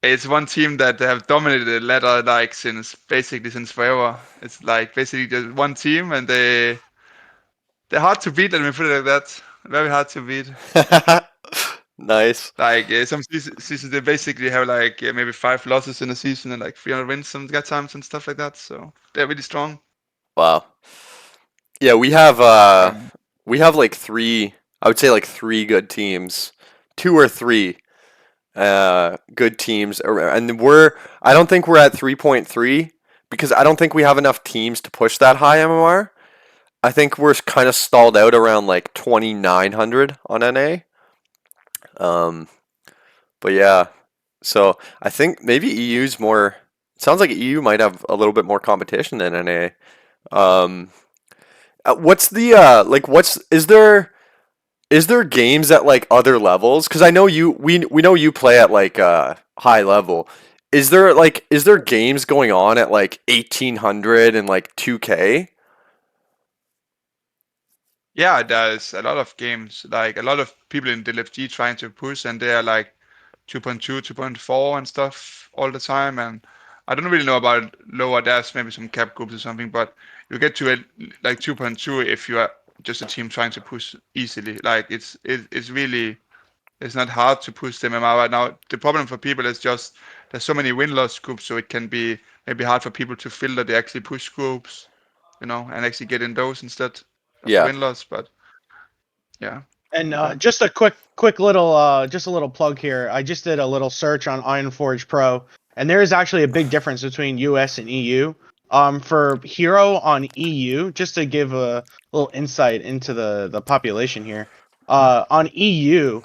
It's one team that they have dominated the ladder like since forever. It's like basically just one team, and they're hard to beat. Let me put it like that. Very hard to beat. Nice. Like some seasons they basically have like maybe 5 losses in a season and like 300 wins some times and stuff like that. So they're really strong. Wow. Yeah, we have like 3. I would say like 3 good teams, 2 or 3 good teams, and I don't think we're at 3.3 because I don't think we have enough teams to push that high MMR. I think we're kind of stalled out around like 2,900 on NA. But yeah, so I think maybe EU's more. It sounds like EU might have a little bit more competition than NA. What's the is there games at like other levels? Because I know we know you play at like high level. Is there games going on at like 1,800 and like 2K? Yeah, there's a lot of games, like a lot of people in DLFG trying to push, and they are like 2.2, 2.4 and stuff all the time. And I don't really know about lower. There's maybe some cap groups or something, but you get to like 2.2 if you are just a team trying to push easily. Like it's really, it's not hard to push the MMR right now. The problem for people is just there's so many win-loss groups, so it can be maybe hard for people to filter the actually push groups, and actually get in those instead of the win-loss. But yeah. And just a quick little just a little plug here. I just did a little search on Ironforge Pro, and there is actually a big difference between US and EU. For Hero on EU, just to give a little insight into the population here. On EU,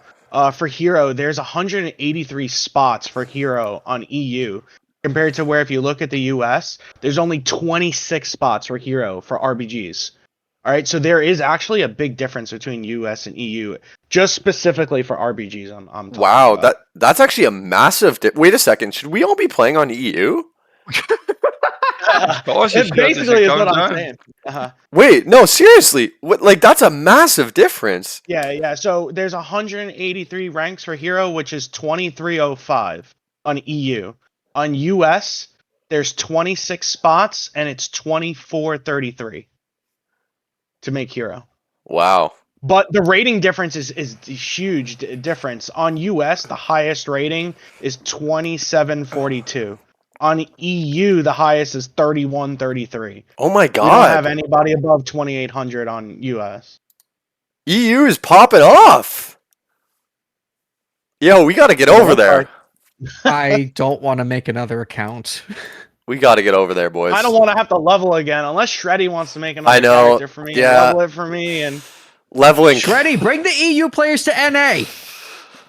for Hero, there's 183 spots for Hero on EU, compared to where if you look at the US, there's only 26 spots for Hero for RBGs. All right, so there is actually a big difference between US and EU, just specifically for RBGs. I'm talking Wow, about. that's actually a massive. Wait a second, should we all be playing on EU? It basically is what I'm saying. Wait, no, seriously, like that's a massive difference. Yeah. So there's 183 ranks for Hero, which is 2305 on EU. On US, there's 26 spots, and it's 2433. to make hero. Wow. But the rating difference is a huge difference. On US, the highest rating is 2742. On EU, the highest is 3133. Oh my We don't have god. anybody above 2800 on US. EU is popping off. Yo, we got to get over there. I don't want to make another account. We got to get over there, boys. I don't want to have to level again unless Shreddy wants to make another I know, character for me yeah. and level it for me. And Leveling. Shreddy, bring the EU players to NA.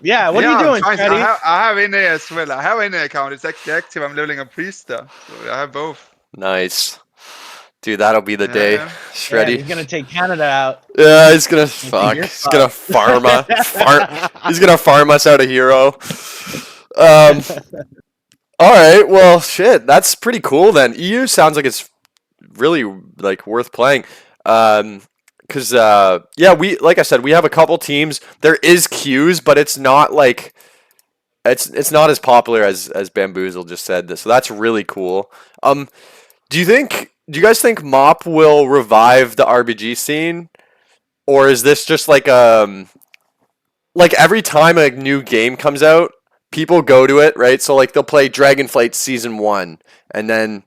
yeah, what are you doing, fine. Shreddy? I have NA as well. I have NA account. It's actually active. I'm leveling a priest there. So I have both. Nice. Dude, that'll be the day. Yeah. Yeah, Shreddy. he's gonna take Canada out. Yeah, he's gonna fuck. you're He's gonna farm us. He's gonna farm us out a hero. All right. Well, shit. That's pretty cool. Then EU sounds like it's really like worth playing. Cause yeah, like I said, we have a couple teams. There is queues, but it's not like it's not as popular as Bamboozled just said. So that's really cool. Do you guys think Mop will revive the RBG scene, or is this just like every time a new game comes out, people go to it, right? So like they'll play Dragonflight Season 1 and then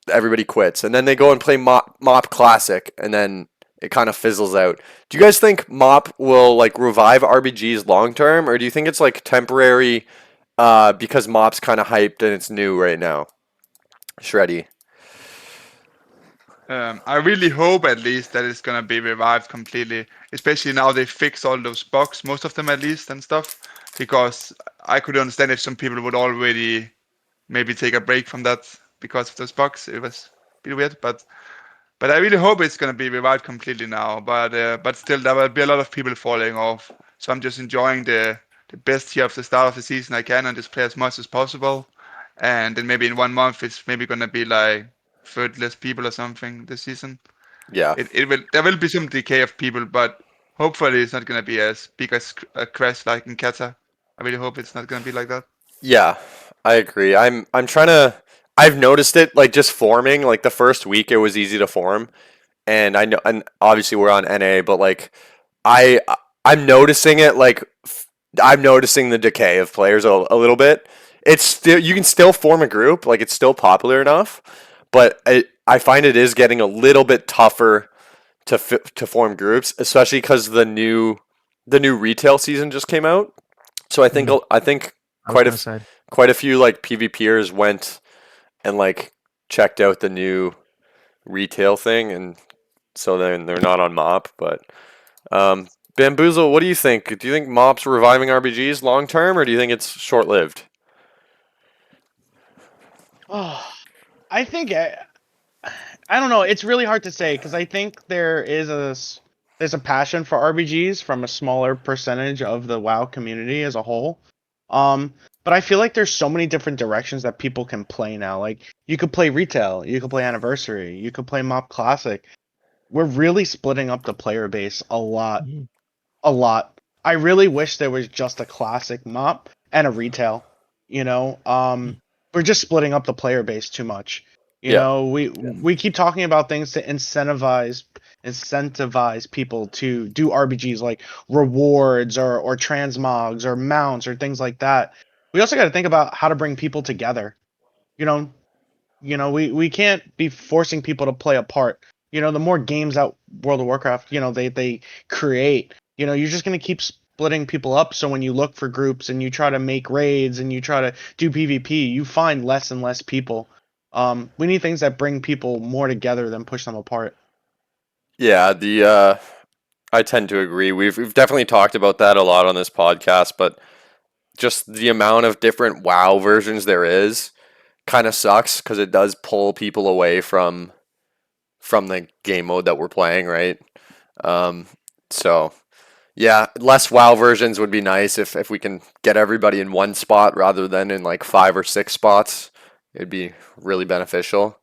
everybody quits, and then they go and play Mop Classic, and then it kind of fizzles out. Do you guys think Mop will like revive RBGs long term, or do you think it's like temporary because Mop's kind of hyped and it's new right now? Shreddy. I really hope at least that it's gonna be revived completely, especially now they fix all those bugs, most of them at least and stuff. Because I could understand if some people would already maybe take a break from that because of those bugs. It was a bit weird, but I really hope it's gonna be revived completely now. But still, there will be a lot of people falling off. So I'm just enjoying the best here of the start of the season I can and just play as much as possible. And then maybe in 1 month it's maybe gonna be like 30 less people or something this season. Yeah. There will be some decay of people, but hopefully it's not gonna be as big as a crash like in Kata. I really hope it's not gonna be like that. Yeah, I agree. I'm trying to. I've noticed it like just forming. Like the first week, it was easy to form, and I know. And obviously, we're on NA, but like, I'm noticing it. Like, I'm noticing the decay of players a little bit. It's still you can still form a group. Like it's still popular enough, but I find it is getting a little bit tougher to form groups, especially because the new retail season just came out. So I think quite a few like PvPers went and like checked out the new retail thing, and so then they're not on Mop. But Bamboozle, what do you think? Do you think Mop's reviving RBGs long term, or do you think it's short lived? Oh, I think I don't know. It's really hard to say because I think there's a passion for RBGs from a smaller percentage of the WoW community as a whole. But I feel like there's so many different directions that people can play now. Like you could play retail, you could play anniversary, you could play Mop Classic. We're really splitting up the player base a lot. A lot. I really wish there was just a classic Mop and a retail. You know, we're just splitting up the player base too much. You know, we keep talking about things to incentivize people to do RBGs like rewards or transmogs or mounts or things like that. We also got to think about how to bring people together. You know, we can't be forcing people to play a part. You know, the more games out World of Warcraft, you know, they create, you know, you're just going to keep splitting people up. So when you look for groups and you try to make raids and you try to do PvP, you find less and less people. We need things that bring people more together than push them apart. Yeah, I tend to agree. We've definitely talked about that a lot on this podcast, but just the amount of different WoW versions there is kind of sucks because it does pull people away from the game mode that we're playing, right? So yeah, less WoW versions would be nice if we can get everybody in one spot rather than in like 5 or 6 spots. It'd be really beneficial.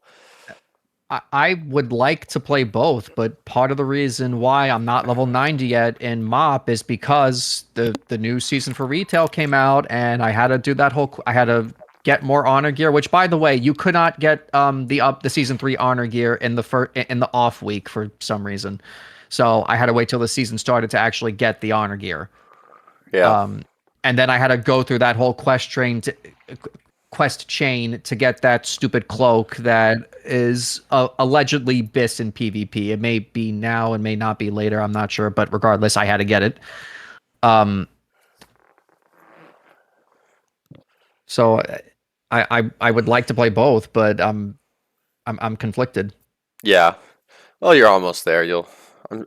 I would like to play both, but part of the reason why I'm not level 90 yet in Mop is because the new season for retail came out, and I had to do that whole. I had to get more honor gear. Which, by the way, you could not get the season 3 honor gear in the off week for some reason. So I had to wait till the season started to actually get the honor gear. Yeah. And then I had to go through that whole quest chain to get that stupid cloak that is allegedly BIS in PvP. It may be now and may not be later. I'm not sure, but regardless, I had to get it. So I would like to play both, but I'm conflicted. Yeah. Well, you're almost there.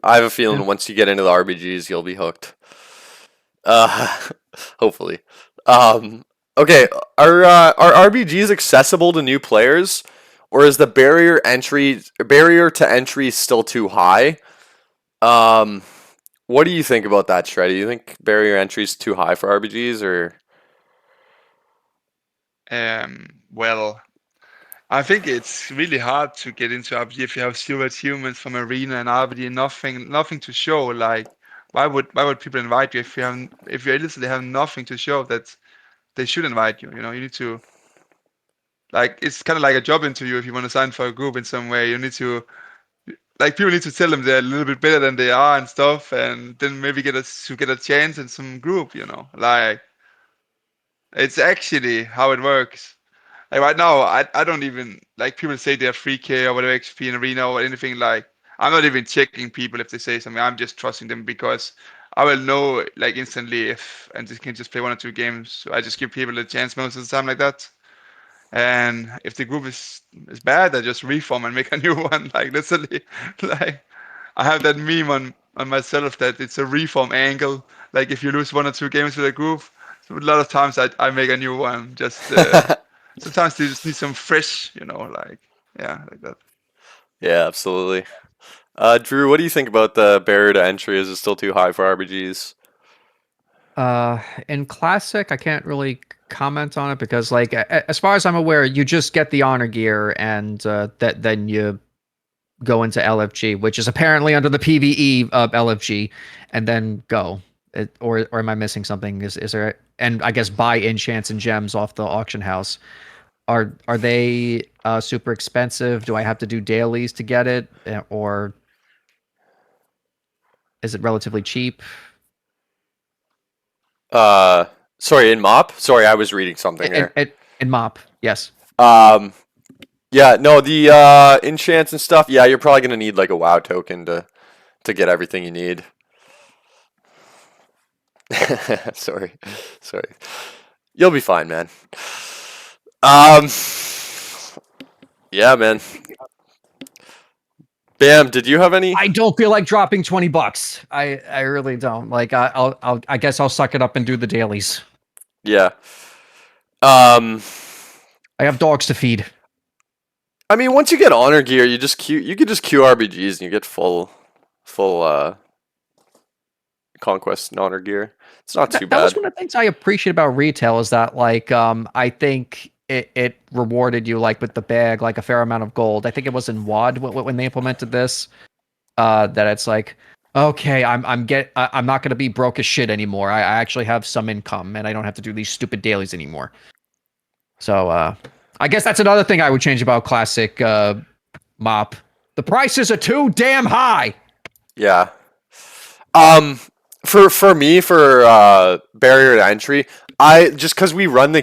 I have a feeling once you get into the RBGs, you'll be hooked. Hopefully. Okay, are RBGs accessible to new players, or is the barrier to entry still too high? What do you think about that, Shreddy? Do you think barrier entry is too high for RBGs, or? Well, I think it's really hard to get into RPG if you have 0 achievements from arena and RPG, nothing to show. Like, why would people invite you if you literally have nothing to show that they should invite you? You know, you need to, like, it's kind of like a job interview. If you want to sign for a group in some way, you need to, like, people need to tell them they're a little bit better than they are and stuff, and then maybe get a chance in some group. You know, like, it's actually how it works. Like right now, I don't even, like, people say they have 3K or whatever XP in arena or anything. Like, I'm not even checking people if they say something. I'm just trusting them because I will know, like, instantly and just can just play 1 or 2 games. So I just give people a chance most of the time like that. And if the group is bad, I just reform and make a new one. Like, literally, like, I have that meme on myself that it's a reform angle. Like, if you lose 1 or 2 games with a group, so a lot of times I make a new one. Just sometimes they just need some fresh, like, yeah, like that. Yeah, absolutely. Drew, what do you think about the barrier to entry? Is it still too high for RBGs? In Classic, I can't really comment on it because, like, as far as I'm aware, you just get the honor gear and then you go into LFG, which is apparently under the PvE of LFG, and then go. Or am I missing something? Is there? And I guess buy enchants and gems off the auction house. Are they super expensive? Do I have to do dailies to get it, or is it relatively cheap? Sorry, in MOP? Sorry, I was reading something there. In MOP, yes. Yeah, no, the enchants and stuff, yeah, you're probably gonna need like a WoW token to get everything you need. Sorry. You'll be fine, man. Yeah, man. Bam, did you have any? I don't feel like dropping $20. I really don't. Like, I guess I'll suck it up and do the dailies. Yeah. I have dogs to feed. I mean, once you get honor gear, you could just queue RBGs and you get full conquest and honor gear. It's not too bad. That was one of the things I appreciate about retail is that, like, I think it rewarded you, like, with the bag, like, a fair amount of gold. I think it was in WoD when they implemented this, that it's like, okay, I'm not gonna be broke as shit anymore. I actually have some income and I don't have to do these stupid dailies anymore. So I guess that's another thing I would change about Classic MOP. The prices are too damn high. Yeah. For me, barrier to entry, I just because we run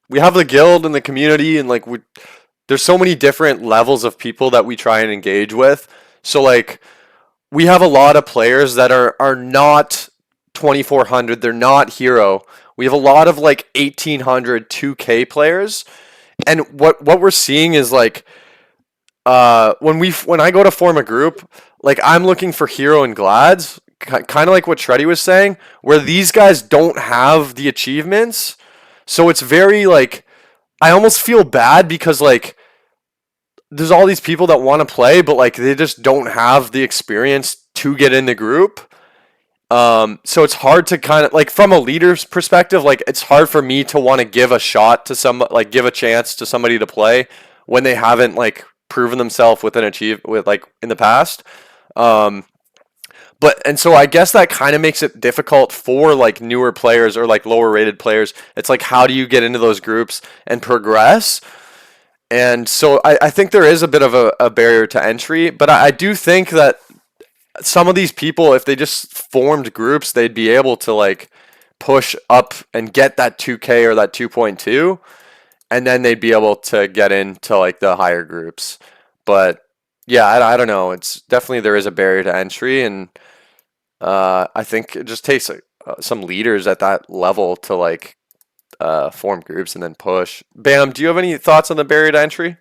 we have the guild and the community, and like there's so many different levels of people that we try and engage with. So like we have a lot of players that are not 2400, they're not hero. We have a lot of like 1800, 2K players, and what we're seeing is like when I go to form a group, like I'm looking for hero and glads, kind of like what Shreddy was saying, where these guys don't have the achievements. So it's very like, I almost feel bad because like there's all these people that want to play, but like they just don't have the experience to get in the group. So it's hard to kind of like, from a leader's perspective, like it's hard for me to want to give a shot to give a chance to somebody to play when they haven't like proven themselves with like in the past. And so I guess that kind of makes it difficult for like newer players or like lower rated players. It's like, how do you get into those groups and progress? And so I think there is a bit of a barrier to entry, but I do think that some of these people, if they just formed groups, they'd be able to like push up and get that 2K or that 2.2, and then they'd be able to get into like the higher groups. But yeah, I don't know. It's definitely, there is a barrier to entry, and I think it just takes some leaders at that level to like form groups and then push. Bam, do you have any thoughts on the barrier to entry?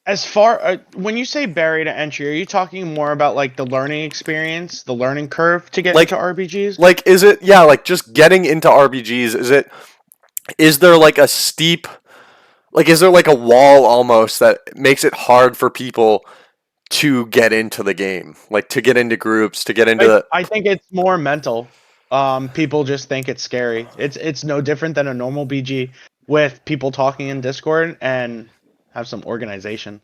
As far when you say barrier to entry, are you talking more about like the learning experience, the learning curve to get Like- into RPGs? Like, is it, yeah, like just getting into RPGs, is there like a steep, like, is there like a wall almost that makes it hard for people to get into the game? Like, to get into groups, to get into I think it's more mental. People just think it's scary. It's no different than a normal BG with people talking in Discord and have some organization.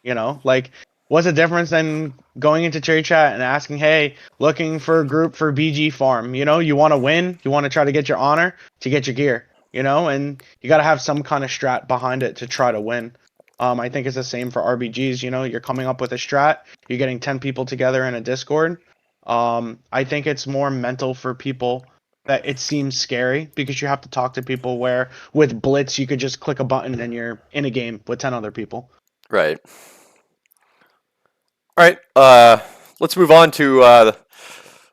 You know, like, what's the difference than going into cherry chat and asking, hey, looking for a group for BG farm? You know, you want to win, you want to try to get your honor to get your gear. You know, and you got to have some kind of strat behind it to try to win. I think it's the same for RBGs. You know, you're coming up with a strat, you're getting 10 people together in a Discord. I think it's more mental for people that it seems scary because you have to talk to people, where with Blitz, you could just click a button and you're in a game with 10 other people. Right. All right. Let's move on to the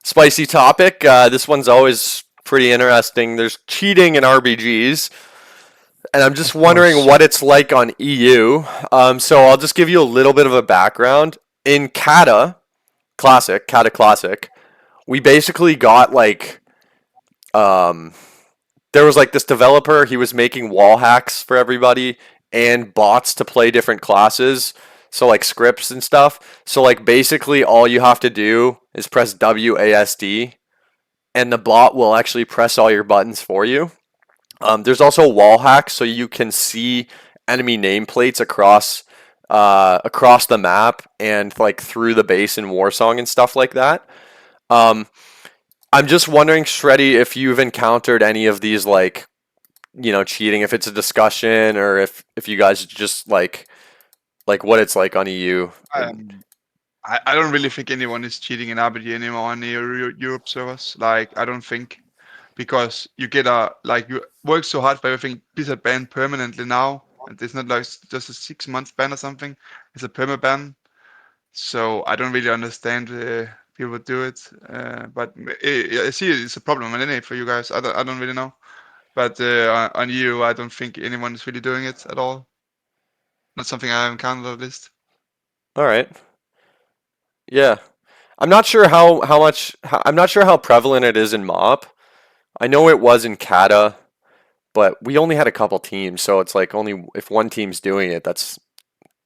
spicy topic. This one's always pretty interesting. There's cheating in RBGs, and I'm just wondering what it's like on EU. So I'll just give you a little bit of a background. In Kata Classic, we basically got like, there was like this developer, he was making wall hacks for everybody and bots to play different classes. So like scripts and stuff. So like basically all you have to do is press WASD and the bot will actually press all your buttons for you. There's also wall hacks, so you can see enemy nameplates across the map and like through the base in Warsong and stuff like that. I'm just wondering, Shreddy, if you've encountered any of these, like, you know, cheating, if it's a discussion or if you guys just like what it's like on EU. I don't really think anyone is cheating in RPG anymore on the Europe servers. Like, I don't think, because you get you work so hard for everything. Blizzard banned permanently now, and it's not like just a 6 month ban or something. It's a perma ban. So I don't really understand people do it. But I see it's a problem in it for you guys. I don't really know. But on EU, I don't think anyone is really doing it at all. Not something I have encountered at least. All right. Yeah. I'm not sure I'm not sure how prevalent it is in MOP. I know it was in Kata, but we only had a couple teams, so it's like only if one team's doing it, that's,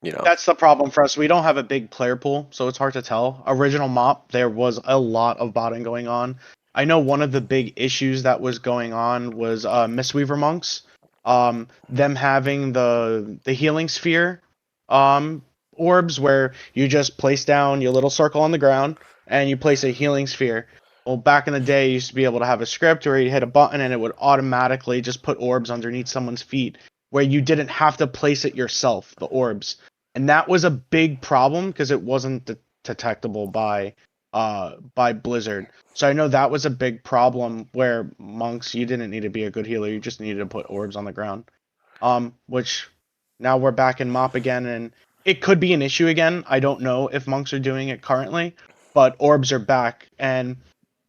you know. That's the problem for us. We don't have a big player pool, so it's hard to tell. Original MOP, there was a lot of botting going on. I know one of the big issues that was going on was Mistweaver monks. Them having the healing sphere orbs, where you just place down your little circle on the ground and you place a healing sphere. Well, back in the day, you used to be able to have a script where you hit a button and it would automatically just put orbs underneath someone's feet, where you didn't have to place it yourself, the orbs. And that was a big problem because it wasn't detectable by Blizzard. So I know that was a big problem, where monks, you didn't need to be a good healer, you just needed to put orbs on the ground. Which now we're back in MOP again, and it could be an issue again. I don't know if monks are doing it currently, but orbs are back, and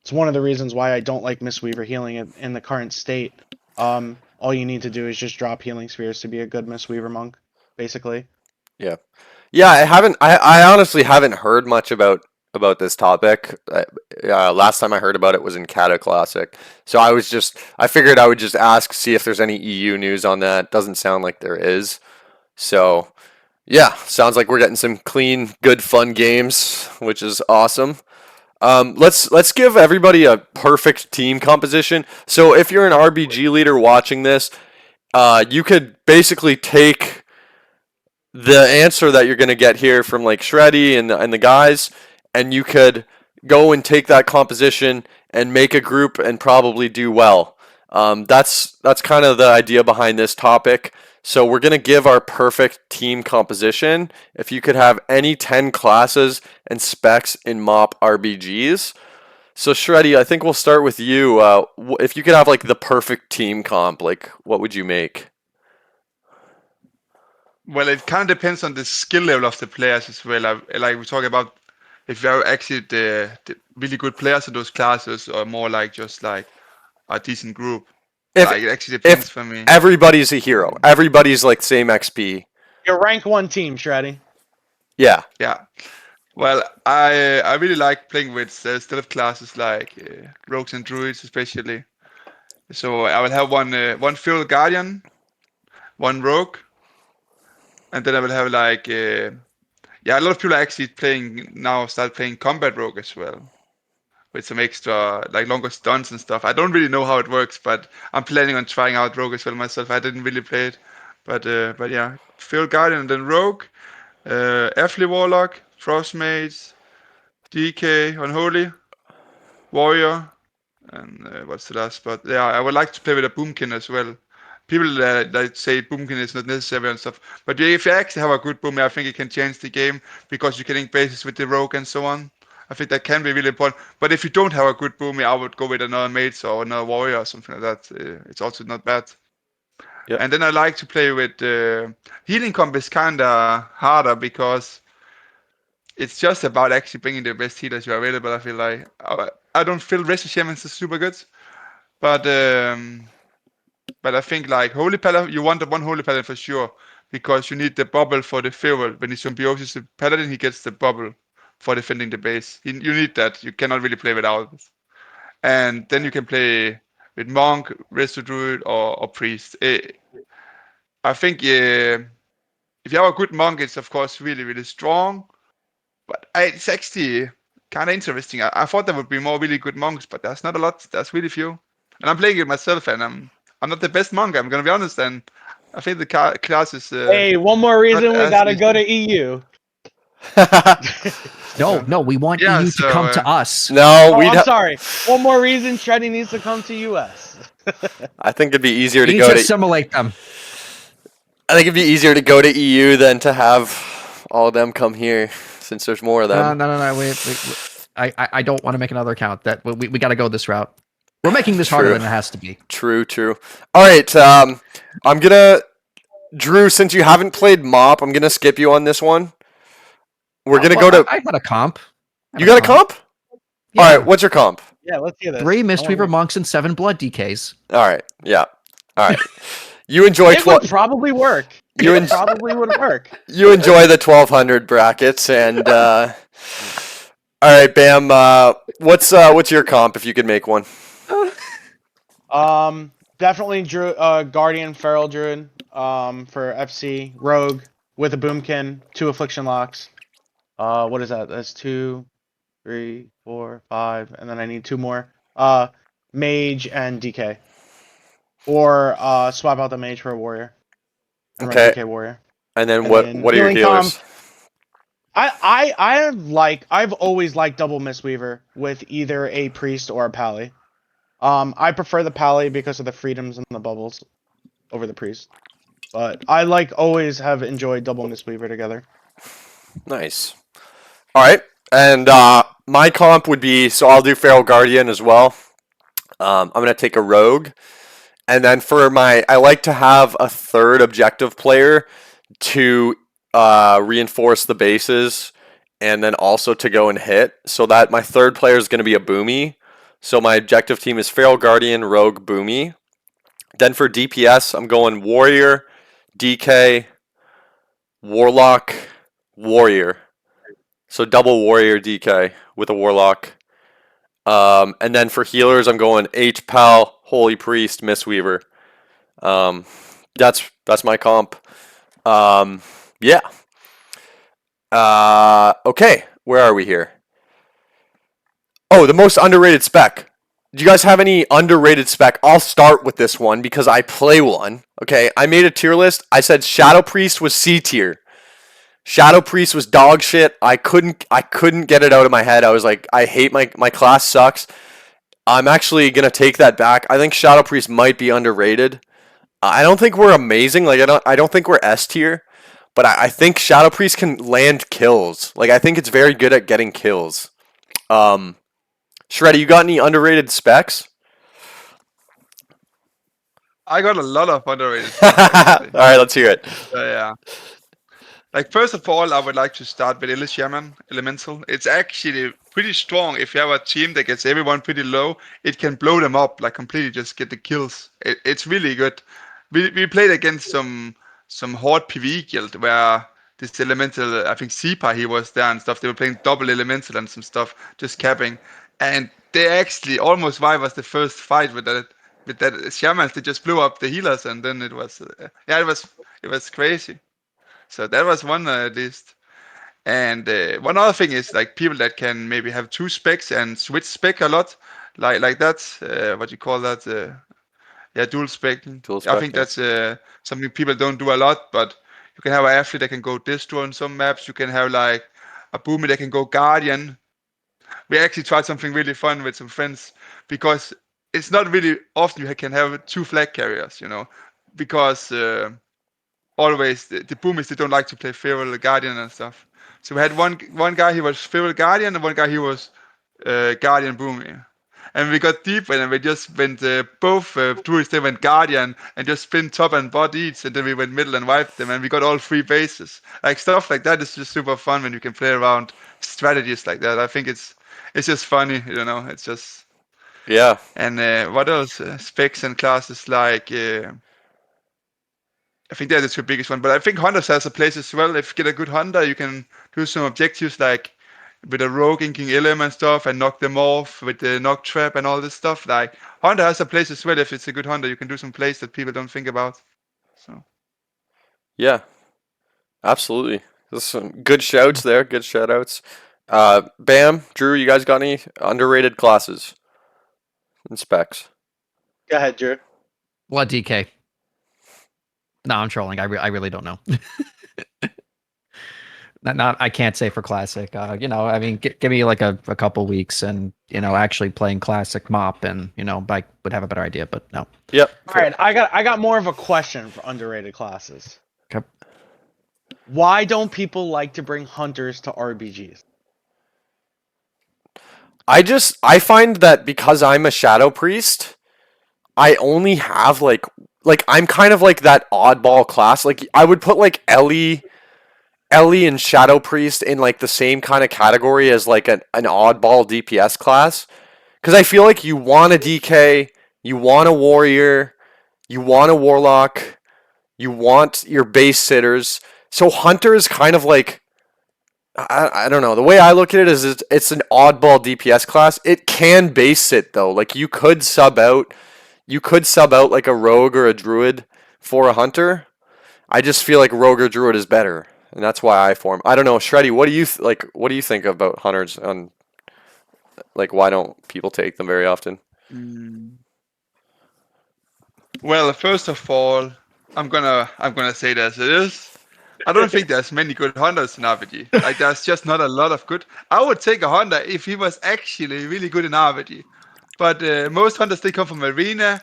it's one of the reasons why I don't like Mistweaver healing in the current state. All you need to do is just drop healing spheres to be a good Mistweaver monk, basically. Yeah. Yeah, I honestly haven't heard much about this topic. Last time I heard about it was in Kata Classic. So I figured I would just ask, see if there's any EU news on that. Doesn't sound like there is. So, yeah, sounds like we're getting some clean, good, fun games, which is awesome. Let's give everybody a perfect team composition. So if you're an RBG leader watching this, you could basically take the answer that you're going to get here from like Shreddy and the guys, and you could go and take that composition and make a group and probably do well. That's kind of the idea behind this topic. So we're going to give our perfect team composition. If you could have any 10 classes and specs in MOP RBGs. So Shreddy, I think we'll start with you. If you could have like the perfect team comp, like what would you make? Well, it kind of depends on the skill level of the players as well. Like we talk about, if you are actually the really good players in those classes, or more like just like a decent group. Like it actually depends for me. Everybody's a hero. Everybody's like same XP. Your rank 1 team, Shreddy. Yeah. Yeah. Well, I really like playing with stealth classes like rogues and druids especially. So I will have one feral guardian, one rogue, and then I will have like a lot of people are actually start playing combat rogue as well, with some extra like longer stunts and stuff. I don't really know how it works, but I'm planning on trying out rogue as well myself. I didn't really play it, but yeah, feral guardian and then rogue, Airfleet warlock, frost mage, DK, unholy, warrior, and what's the last spot? Yeah, I would like to play with a boomkin as well. People that say boomkin is not necessary and stuff, but if you actually have a good boom, I think it can change the game because you can link bases with the rogue and so on. I think that can be really important. But if you don't have a good boom, I would go with another mage or another warrior or something like that. It's also not bad. Yep. And then I like to play with healing comp is kinda harder because it's just about actually bringing the best healers you are available. I feel like I don't feel Rescue Shamans is super good, but I think like Holy Paladin, you want the one Holy Paladin for sure because you need the bubble for the feral. When he symbiosis the Paladin, he gets the bubble for defending the base. You need that. You cannot really play without it. And then you can play with Monk, Resto Druid, or Priest. I think if you have a good Monk, it's of course really, really strong. But it's actually kind of interesting. I thought there would be more really good monks, but there's not a lot. There's really few. And I'm playing it myself, and I'm not the best monk. I'm gonna be honest. And I think the class is. Hey, one more reason we gotta go to EU. No, we want Yeah, EU so, to come to us. No, I'm sorry. One more reason Shreddy needs to come to US. I think it'd be easier We to need go to to. assimilate them. I think it'd be easier to go to EU than to have all of them come here, since there's more of them. No. Wait. I don't want to make another account. That we got to go this route. We're making this harder True. than it has to be. True. All right. I'm gonna, Drew. Since you haven't played MOP, I'm gonna skip you on this one. We're gonna go to. I got a comp. You got a comp? Yeah. All right. What's your comp? Yeah, let's hear this. 3 Mistweaver monks and 7 blood DKs. All right. Yeah. All right. You enjoy It would probably work. It probably would work. You enjoy the 1200 brackets, and all right, Bam. What's your comp if you could make one? Definitely Guardian Feral Druid. For FC Rogue with a Boomkin, 2 Affliction locks. What is that? That's 2, 3, 4, 5, and then I need 2 more. Mage and DK. Or swap out the mage for a warrior. Okay. DK warrior. And then what are your healers? I've always liked double Mistweaver with either a priest or a pally. I prefer the pally because of the freedoms and the bubbles over the priest. But I always have enjoyed double Mistweaver together. Nice. All right. And my comp would be, so I'll do Feral Guardian as well. I'm going to take a rogue. And then for I like to have a third objective player to reinforce the bases and then also to go and hit, so that my third player is going to be a Boomy. So my objective team is Feral Guardian, Rogue, Boomy. Then for DPS, I'm going Warrior, DK, Warlock, Warrior. So double Warrior DK with a Warlock. And then for healers, I'm going HPAL, Holy Priest, Mistweaver. That's my comp. Yeah. Okay, where are we here? Oh, the most underrated spec. Do you guys have any underrated spec? I'll start with this one because I play one. Okay, I made a tier list. I said Shadow Priest was C tier. Shadow Priest was dog shit. I couldn't get it out of my head. I was like, I hate my class sucks. I'm actually gonna take that back. I think Shadow Priest might be underrated. I don't think we're amazing. Like I don't think we're S tier, but I think Shadow Priest can land kills. Like I think it's very good at getting kills. Shreddy, you got any underrated specs? I got a lot of underrated All stuff, actually. right, let's hear it. Yeah. Like, first of all, I would like to start with Illy Shaman Elemental. It's actually pretty strong. If you have a team that gets everyone pretty low, it can blow them up, like completely just get the kills. It's really good. We played against some Horde PvE guild where this Elemental, I think Sepa, he was there and stuff. They were playing double Elemental and some stuff, just capping. And they actually almost wiped us the first fight with that Shamans. They just blew up the healers, and then it was it was crazy. So that was one at least. And one other thing is like people that can maybe have two specs and switch spec a lot, like that. What you call that? Dual spec. Dual I spec, think yeah. that's something people don't do a lot, but you can have an athlete that can go distro on some maps. You can have like a boomy that can go guardian. We actually tried something really fun with some friends because it's not really often you can have two flag carriers, because always the boomies, they don't like to play feral guardian and stuff. So we had one guy, he was feral guardian, and one guy, he was guardian boomy. And we got deep and we just went both druids, they went guardian and just spin top and bot each, and then we went middle and wiped them, and we got all 3 bases. Like stuff like that is just super fun when you can play around strategies like that. I think it's just funny, it's just. Yeah. And what else? Specs and classes like I think they're the 2 biggest one, but I think Hunters has a place as well. If you get a good Hunter, you can do some objectives like with a rogue inking Illim and stuff and knock them off with the knock trap and all this stuff. Like Hunter has a place as well. If it's a good Hunter, you can do some plays that people don't think about. So Yeah. Absolutely. There's some good shouts there. Good shout outs. Bam, Drew, you guys got any underrated classes and specs? Go ahead, Drew. What DK? No, I'm trolling. I really don't know. Not I can't say for classic. I mean, give me like a couple weeks, and actually playing classic mop, and I would have a better idea. But no. Yep. All right, I got more of a question for underrated classes. Okay. Why don't people like to bring hunters to RBGs? I find that because I'm a Shadow Priest, I only have like I'm kind of like that oddball class. Like I would put like Ellie and Shadow Priest in like the same kind of category as like an oddball DPS class. Because I feel like you want a DK, you want a warrior, you want a warlock, you want your base sitters. So Hunter is kind of like, I don't know. The way I look at it is it's an oddball DPS class. It can base sit though. Like you could sub out like a rogue or a druid for a hunter. I just feel like rogue or druid is better, and that's why I form. I don't know, Shreddy. What do you What do you think about hunters? And like, why don't people take them very often? Well, first of all, I'm gonna say it as it is. I don't think there's many good hunters in RPG. Like there's just not a lot of good. I would take a hunter if he was actually really good in RPG. But most hunters, they come from arena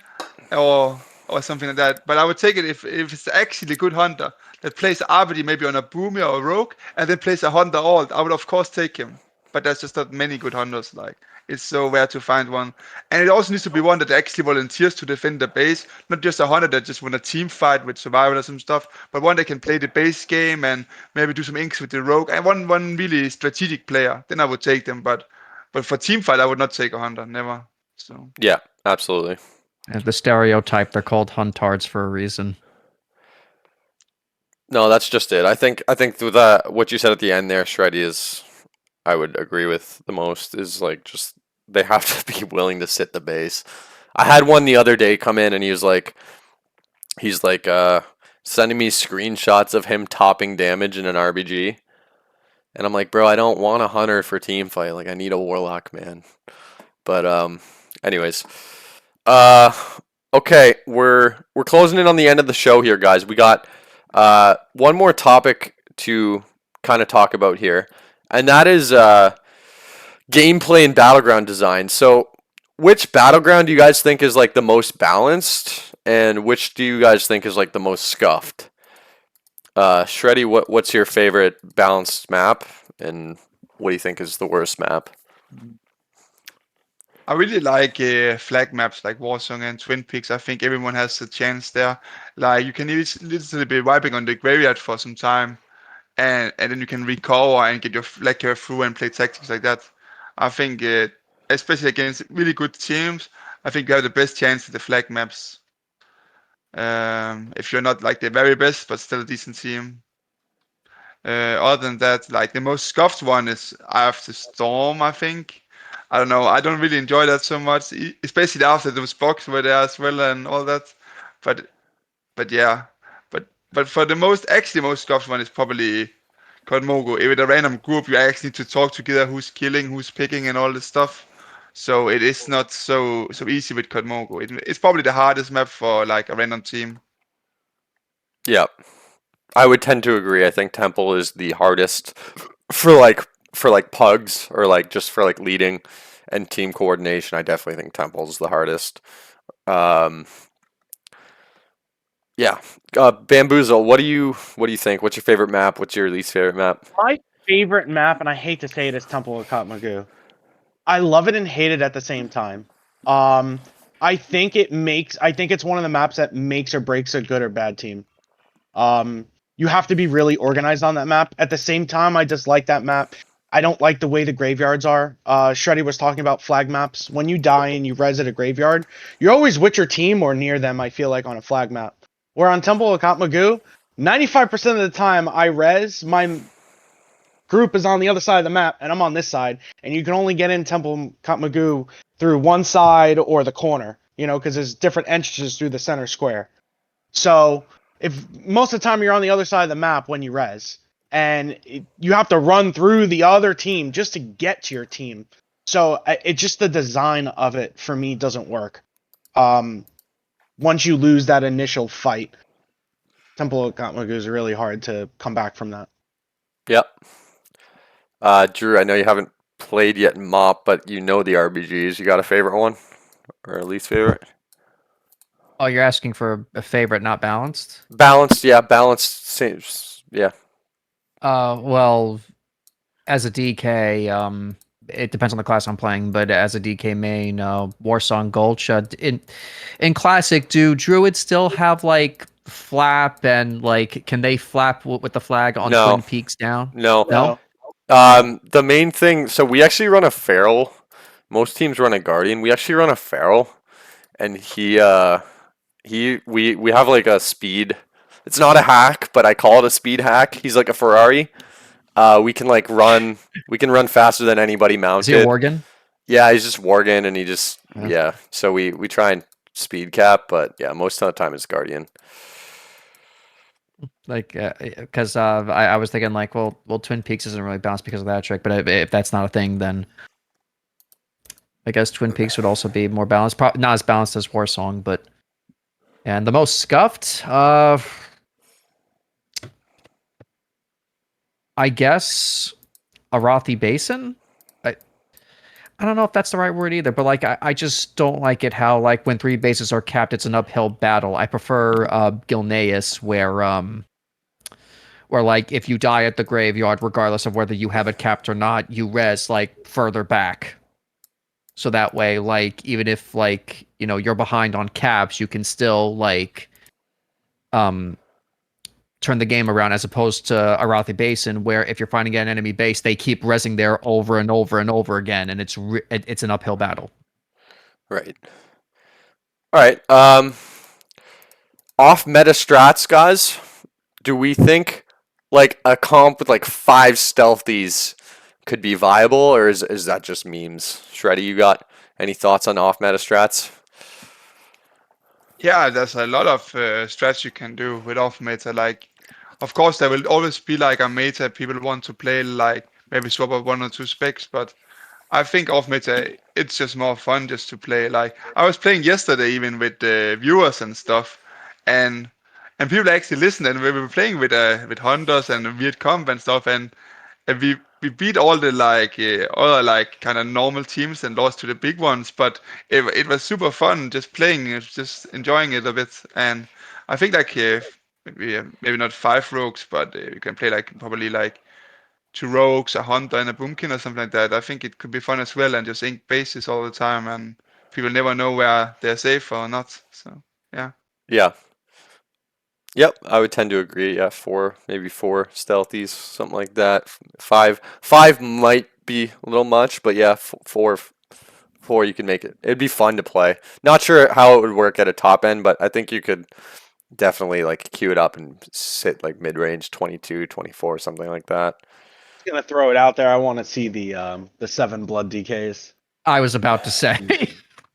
or something like that. But I would take it if it's actually a good hunter that plays RPG maybe on a boomy or a rogue and then plays a hunter alt. I would of course take him. But there's just not many good hunters. Like it's so rare to find one. And it also needs to be one that actually volunteers to defend the base, not just a hunter that just won a team fight with survival or some stuff, but one that can play the base game and maybe do some inks with the rogue. And one really strategic player. Then I would take them. But for team fight, I would not take a hunter. Never. So Yeah, absolutely. And the stereotype, they're called huntards for a reason. No, that's just it. I think with that, what you said at the end there, Shreddy, is I would agree with the most. Is like just they have to be willing to sit the base. I had one the other day come in and he's like sending me screenshots of him topping damage in an RBG, and I'm like, bro, I don't want a hunter for team fight. Like I need a warlock, man. But anyways, okay, we're closing in on the end of the show here, guys. We got one more topic to kind of talk about here, and that is gameplay and Battleground design. So, which Battleground do you guys think is like the most balanced, and which do you guys think is like the most scuffed? Shreddy, what's your favorite balanced map, and what do you think is the worst map? I really like flag maps like Warzone and Twin Peaks. I think everyone has a chance there. Like you can literally be wiping on the graveyard for some time, and then you can recover and get your flag carrier through and play tactics like that. I think, especially against really good teams, I think you have the best chance at the flag maps. If you're not like the very best, but still a decent team. Other than that, like the most scuffed one is after Storm, I think. I don't know. I don't really enjoy that so much, especially after those bugs were there as well and all that. But yeah, but for the most scuffed one is probably Codmogo. If it's a random group, you actually need to talk together who's killing, who's picking, and all this stuff. So it is not so easy with Codmogo. It's probably the hardest map for like a random team. Yeah, I would tend to agree. I think Temple is the hardest for like pugs, or like just for like leading and team coordination. I definitely think Temple is the hardest. Yeah, Bamboozle. What do you think? What's your favorite map? What's your least favorite map? My favorite map, and I hate to say it, is Temple of Katmagoo. I love it and hate it at the same time. I think it's one of the maps that makes or breaks a good or bad team. You have to be really organized on that map. At the same time, I dislike that map. I don't like the way the graveyards are. Shreddy was talking about flag maps. When you die and you res at a graveyard, you're always with your team or near them, I feel like, on a flag map. Where on Temple of Katmagoo, 95% of the time I res, my group is on the other side of the map, and I'm on this side, and you can only get in Temple Katmagoo through one side or the corner, because there's different entrances through the center square. So, if most of the time you're on the other side of the map when you res, and you have to run through the other team just to get to your team. So, it's just the design of it, for me, doesn't work. Once you lose that initial fight, Temple of Katmagoo is really hard to come back from that. Yep. Drew, I know you haven't played yet in MOP, but you know the RBGs. You got a favorite one, or a least favorite? Oh, you're asking for a favorite, not balanced? Balanced, yeah, balanced. Same, yeah. Well, as a DK, it depends on the class I'm playing, but as a DK main, Warsong Gulch. In Classic, do Druids still have like flap, and like can they flap with the flag on No. Twin Peaks down? No. No? The main thing, so we actually run a Feral. Most teams run a Guardian. We actually run a Feral, and we have like a speed. It's not a hack, but I call it a speed hack. He's like a Ferrari. We can run faster than anybody mounted. Is he a Worgen? Yeah, he's just Worgen, and he just Yeah. yeah. So we try and speed cap, but yeah, most of the time it's Guardian. Like, because I was thinking like, well, Twin Peaks isn't really balanced because of that trick, but if that's not a thing, then I guess Twin Peaks would also be more balanced. Not as balanced as Warsong, but and the most scuffed, I guess Arathi Basin. I don't know if that's the right word either, but like I just don't like it how like when 3 bases are capped, it's an uphill battle. I prefer Gilneas, where like if you die at the graveyard, regardless of whether you have it capped or not, you res like further back. So that way, like even if like you're behind on caps, you can still like turn the game around, as opposed to Arathi Basin, where if you're finding an enemy base, they keep resing there over and over and over again, and it's an uphill battle. Right. All right. Off meta strats, guys. Do we think like a comp with like 5 stealthies could be viable, or is that just memes? Shreddy, you got any thoughts on off meta strats? Yeah, there's a lot of strats you can do with off meta. Like, of course, there will always be like a meta people want to play, like maybe swap up 1 or 2 specs, but I think off meta, it's just more fun just to play. Like, I was playing yesterday even with the viewers and stuff, and and people actually listen. And we were playing with hunters and weird comp and stuff, and we beat all the other like kind of normal teams and lost to the big ones. But it was super fun just playing it, just enjoying it a bit. And I think like maybe not 5 rogues, but you can play like probably like 2 rogues, a hunter, and a boomkin or something like that. I think it could be fun as well, and just ink bases all the time, and people never know where they're safe or not. So yeah. Yeah. Yep, I would tend to agree. Yeah, 4, maybe 4 stealthies, something like that. 5 might be a little much, but yeah, 4 you can make it. It'd be fun to play. Not sure how it would work at a top end, but I think you could definitely like queue it up and sit like mid range 22, 24, something like that. Gonna throw it out there. I want to see the 7 blood DKs. I was about to say.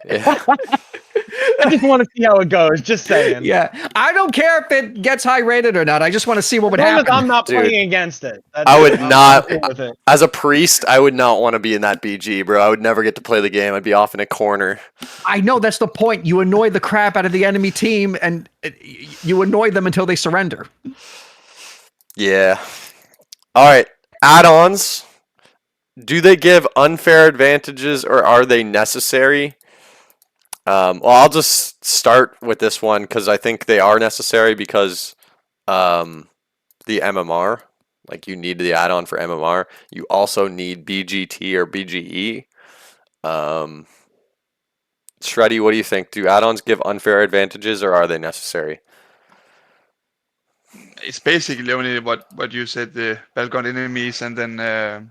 Yeah. I just want to see how it goes. Just saying. Yeah, I don't care if it gets high rated or not. I just want to see what would As long as happen. I'm not Dude, playing against it. I would not. cool with it. As a priest, I would not want to be in that BG, bro. I would never get to play the game. I'd be off in a corner. I know that's the point. You annoy the crap out of the enemy team, and you annoy them until they surrender. Yeah. All right. Add-ons. Do they give unfair advantages or are they necessary? Well, I'll just start with this one because I think they are necessary because the MMR, like you need the add-on for MMR. You also need BGT or BGE. Shreddy, what do you think? Do add-ons give unfair advantages or are they necessary? It's basically only what you said, the Battleground enemies, and then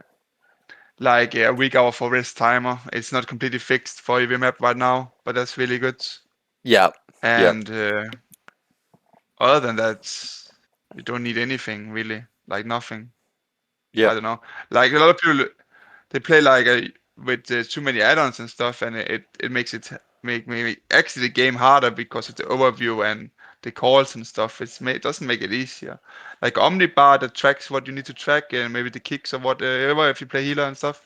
like a weak hour for rest timer. It's not completely fixed for EV map right now, but that's really good. Yeah. And other than that, you don't need anything really, like nothing. Yeah. I don't know. Like a lot of people, they play like with too many add-ons and stuff, and it makes it make actually the game harder because of the overview and the calls and stuff. It doesn't make it easier. Like Omnibar that tracks what you need to track, and maybe the kicks or whatever if you play healer and stuff,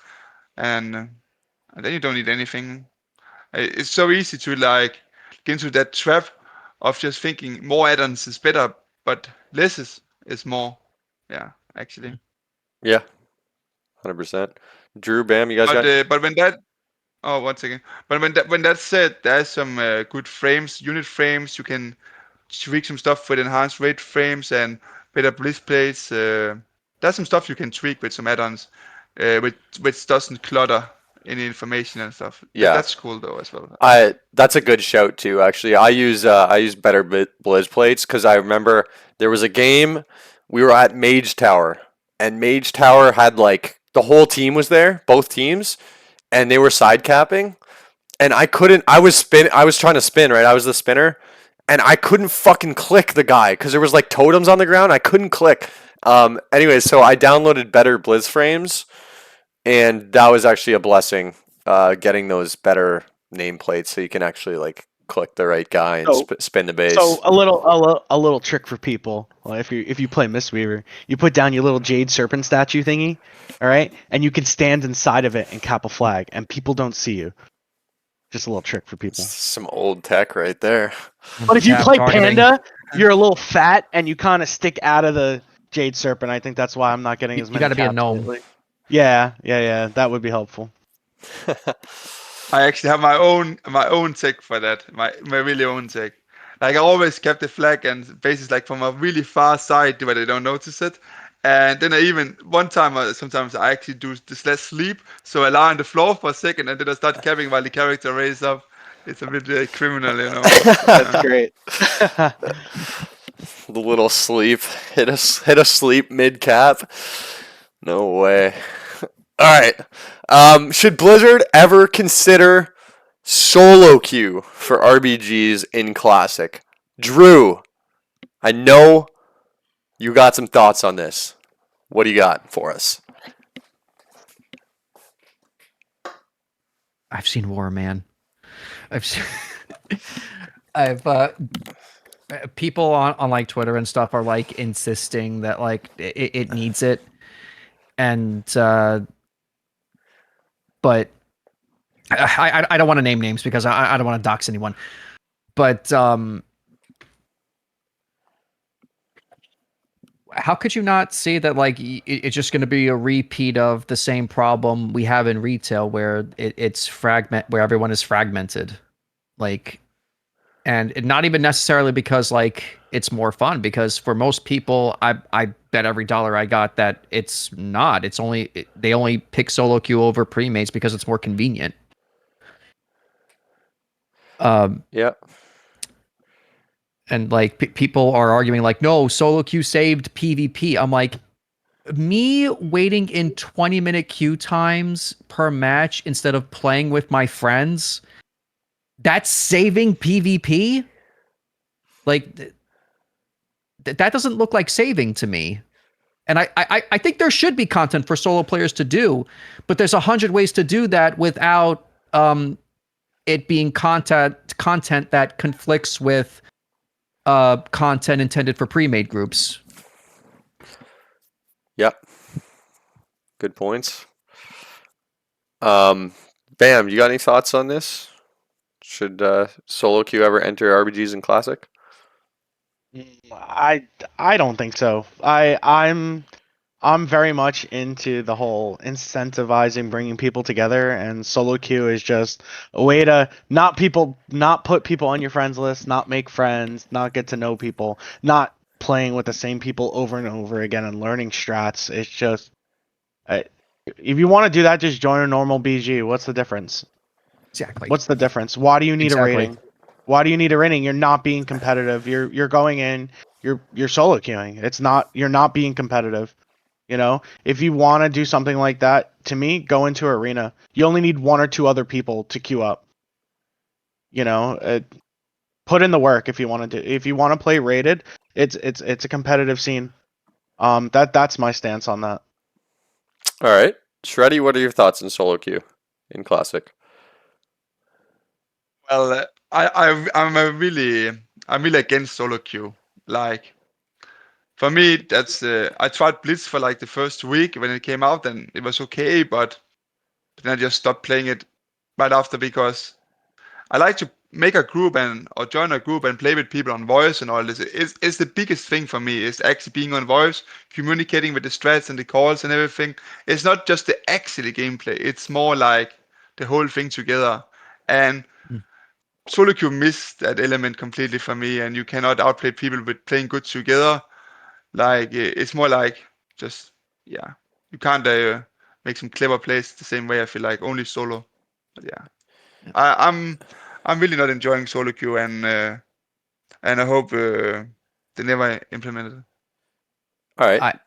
and then you don't need anything. It's so easy to like get into that trap of just thinking more add-ons is better, but less is more. Yeah, actually. Yeah. 100%. Drew, Bam, you guys got... But when that, oh, one second. But when that's said, there's some good frames, unit frames. You can tweak some stuff with enhanced rate frames and better blitz plays. There's some stuff you can tweak with some add-ons, which doesn't clutter any information and stuff. Yeah. That's cool though as well. That's a good shout too. Actually, I use better blizz plates because I remember there was a game we were at Mage Tower, and Mage Tower had like the whole team was there, both teams, and they were side capping, and I couldn't. I was trying to spin, right? I was the spinner, and I couldn't fucking click the guy because there was like totems on the ground. I couldn't click. Anyway, so I downloaded better blizz frames, and that was actually a blessing. Getting those better nameplates so you can actually like click the right guy and spin the base. So a little trick for people. Well, if you play Mistweaver, you put down your little jade serpent statue thingy, all right, and you can stand inside of it and cap a flag, and people don't see you. Just a little trick for people. Some old tech right there. But if you play Panda, you're a little fat and you kind of stick out of the jade serpent. I think that's why I'm not getting as many. You got to be a caps gnome. lately. Yeah. That would be helpful. I actually have my own tech for that. My really own tech. Like I always kept the flag and bases like from a really far side where they don't notice it. And then one time, sometimes I actually do this less sleep, so I lie on the floor for a second, and then I start capping while the character raises up. It's a bit criminal, you know. That's great. The little sleep, hit a sleep mid cap. No way. All right. Should Blizzard ever consider solo queue for RBGs in Classic? Drew, I know you got some thoughts on this. What do you got for us? I've seen War, man. People on like Twitter and stuff are like insisting that like it needs it, and but I don't want to name names because I don't want to dox anyone, but how could you not see that like it's just going to be a repeat of the same problem we have in retail where it's where everyone is fragmented, like, and not even necessarily because like it's more fun, because for most people I bet every dollar I got that it's not. It's only they only pick solo queue over pre-mates because it's more convenient. Yeah. And like people are arguing like, no, solo queue saved PvP. I'm like, me waiting in 20-minute queue times per match instead of playing with my friends, that's saving PvP? Like, that doesn't look like saving to me. And I think there should be content for solo players to do, but there's 100 ways to do that without it being content that conflicts with content intended for pre-made groups. Yep. Good points. Bam, you got any thoughts on this? Should solo queue ever enter RBGs in Classic? I don't think so. I'm very much into the whole incentivizing bringing people together, and solo queue is just a way to not put people on your friends list, not make friends, not get to know people, not playing with the same people over and over again and learning strats. It's just if you want to do that, just join a normal BG. What's the difference? Exactly. What's the difference? Why do you need a rating? Why do you need a rating? You're not being competitive. You're going in. You're solo queuing. You're not being competitive. You know, if you want to do something like that, to me, go into arena. You only need one or two other people to queue up. You know, put in the work if you want to do. If you want to play rated, it's a competitive scene. That's my stance on that. All right, Shreddy, what are your thoughts on solo queue in Classic? Well, I'm really against solo queue. Like, for me, that's I tried Blitz for like the first week when it came out, and it was okay, but then I just stopped playing it right after because I like to make a group or join a group and play with people on voice and all this. It's the biggest thing for me is actually being on voice, communicating with the strats and the calls and everything. It's not just the actual gameplay. It's more like the whole thing together. And solo queue missed that element completely for me, and you cannot outplay people with playing good together. Like it's more like just you can't make some clever plays the same way. I feel like only solo. But yeah, I'm really not enjoying solo queue, and I hope they never implement it. All right.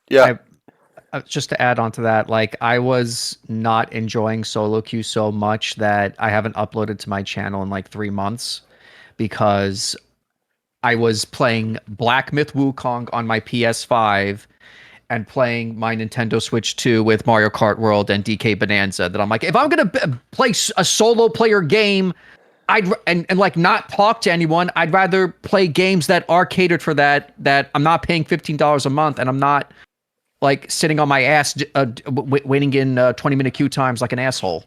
Just to add on to that, like I was not enjoying solo queue so much that I haven't uploaded to my channel in like 3 months because I was playing Black Myth Wukong on my PS5 and playing my Nintendo Switch 2 with Mario Kart World and DK Bonanza. That I'm like, if I'm gonna play a solo player game, and like not talk to anyone, I'd rather play games that are catered for that I'm not paying $15 a month and I'm not like sitting on my ass waiting in 20-minute queue times like an asshole.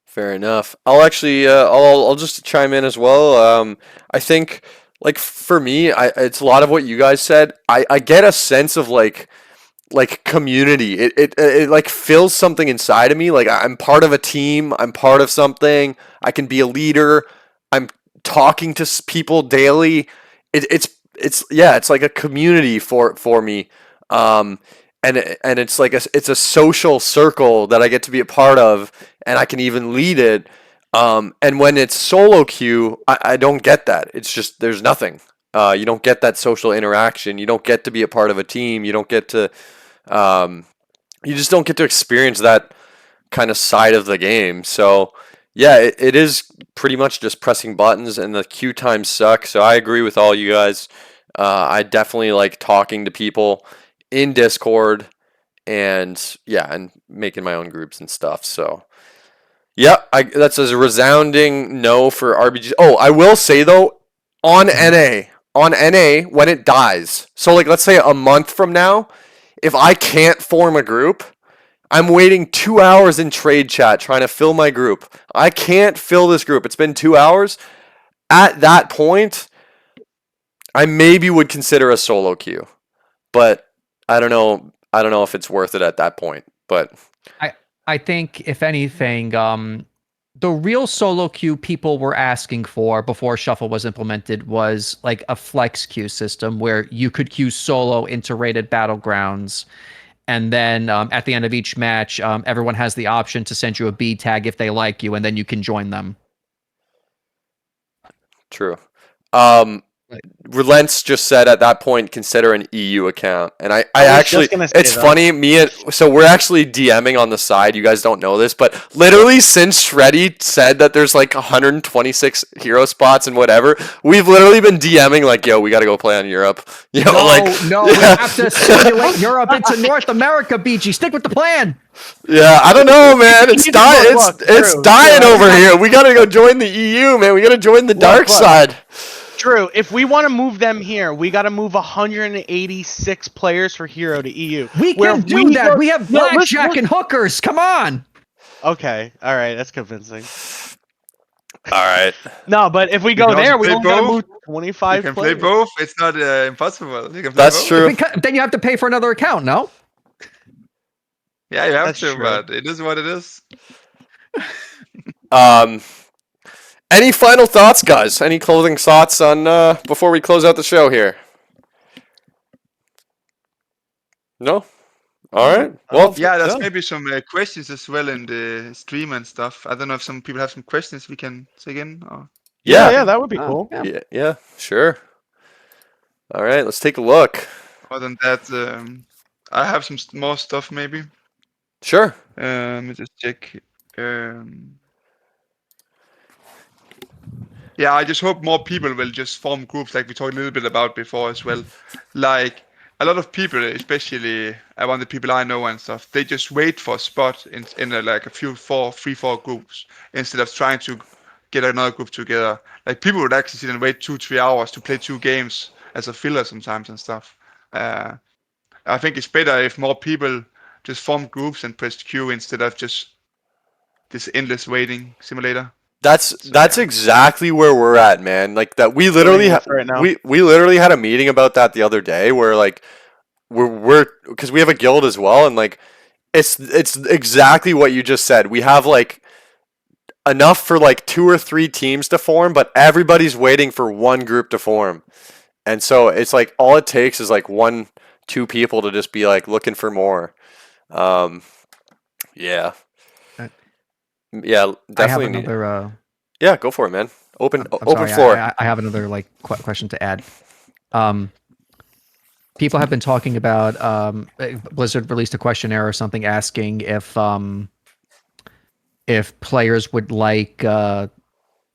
Fair enough. I'll actually I'll just chime in as well. I think like for me, it's a lot of what you guys said. I get a sense of like community. It like fills something inside of me. Like I'm part of a team. I'm part of something. I can be a leader. I'm talking to people daily. It's like a community for me. And it's like it's a social circle that I get to be a part of, and I can even lead it. And when it's solo queue, I don't get that. It's just there's nothing. You don't get that social interaction. You don't get to be a part of a team. You don't get to you just don't get to experience that kind of side of the game. So yeah, it is pretty much just pressing buttons, and the queue times suck. So I agree with all you guys. I definitely like talking to people in Discord and making my own groups and stuff. So yeah, that's a resounding no for RBG. Oh, I will say though, on NA when it dies. So like let's say a month from now, if I can't form a group, I'm waiting 2 hours in trade chat trying to fill my group. I can't fill this group. It's been 2 hours. At that point, I maybe would consider a solo queue. but I don't know. I don't know if it's worth it at that point. But I think if anything, the real solo queue people were asking for before Shuffle was implemented was like a flex queue system where you could queue solo into rated battlegrounds. And then at the end of each match, everyone has the option to send you a B tag if they like you, and then you can join them. true. Relents just said at that point consider an EU account, and I was actually, just gonna say it's that. funny, so we're actually DMing on the side. You guys don't know this, but literally since Shreddy said that there's like 126 hero spots and whatever, we've literally been DMing like, yo, we gotta go play on Europe. You know, No, we have to simulate Europe into North America, BG. Stick with the plan. Yeah, I don't know, man. It's You dying. can It's look, dying Drew. over here. We gotta go join the EU, man. We gotta join the dark look. side. Drew, if we want to move them here, we got to move 186 players for Hero to EU. We Where can do that. We have No, listen, blackjack and hookers. Come on. Okay, all right, that's convincing. All right. No, but if we You go can also there, we play only got to both. move 25 You can play players. both. It's not impossible. You can play That's both. true. Then you have to pay for another account, no? Yeah, you have That's to, true. but it is what it is. Any final thoughts, guys? Any closing thoughts on before we close out the show here? No? All right. Well, Yeah, there's maybe some questions as well in the stream and stuff. I don't know if some people have some questions we can take in. Or... Yeah, that would be cool. Yeah, sure. All right, let's take a look. Other than that, I have some more stuff maybe. Sure. Let me just check. Yeah, I just hope more people will just form groups like we talked a little bit about before as well. Like a lot of people, especially among the people I know and stuff, they just wait for a spot in like a few 3-4 groups instead of trying to get another group together. Like people would actually sit and wait 2-3 hours to play 2 games as a filler sometimes and stuff. I think it's better if more people just form groups and press Q instead of just this endless waiting simulator. That's exactly where we're at, man. Like that, we literally right now. we literally had a meeting about that the other day, where like we're because we have a guild as well, and like it's exactly what you just said. We have like enough for like 2 or 3 teams to form, but everybody's waiting for one group to form, and so it's like all it takes is like 1-2 people to just be like looking for more. Yeah. Yeah, definitely. I have another. Yeah, go for it, man. Open I'm open sorry, floor. I have another like question to add. People have been talking about Blizzard released a questionnaire or something asking if players would like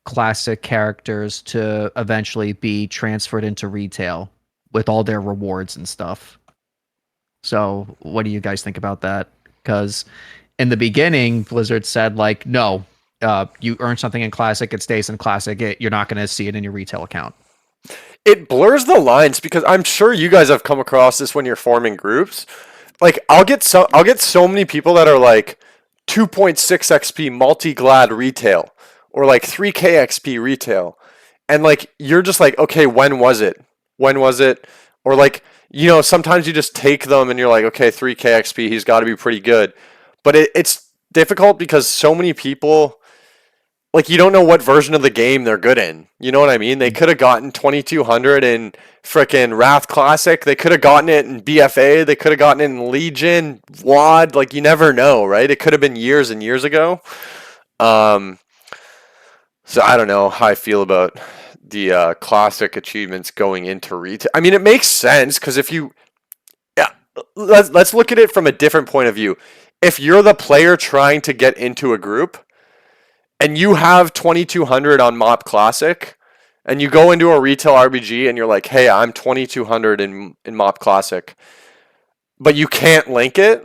classic characters to eventually be transferred into retail with all their rewards and stuff. So, what do you guys think about that? Because in the beginning, Blizzard said like, no, you earn something in Classic, it stays in Classic. You're not going to see it in your retail account. It blurs the lines because I'm sure you guys have come across this when you're forming groups. Like I'll get so many people that are like 2.6 XP multi-glad retail or like 3K XP retail. And like you're just like, okay, when was it? When was it? Or like, you know, sometimes you just take them and you're like, okay, 3K XP, he's got to be pretty good. But it's difficult because so many people, like, you don't know what version of the game they're good in. You know what I mean? They could have gotten 2200 in frickin' Wrath Classic. They could have gotten it in BFA. They could have gotten it in Legion, WoD. Like, you never know, right? It could have been years and years ago. So I don't know how I feel about the Classic achievements going into retail. I mean, it makes sense because if you... Yeah, let's look at it from a different point of view. If you're the player trying to get into a group and you have 2200 on MOP Classic and you go into a retail RBG and you're like, hey, I'm 2200 in MOP Classic, but you can't link it,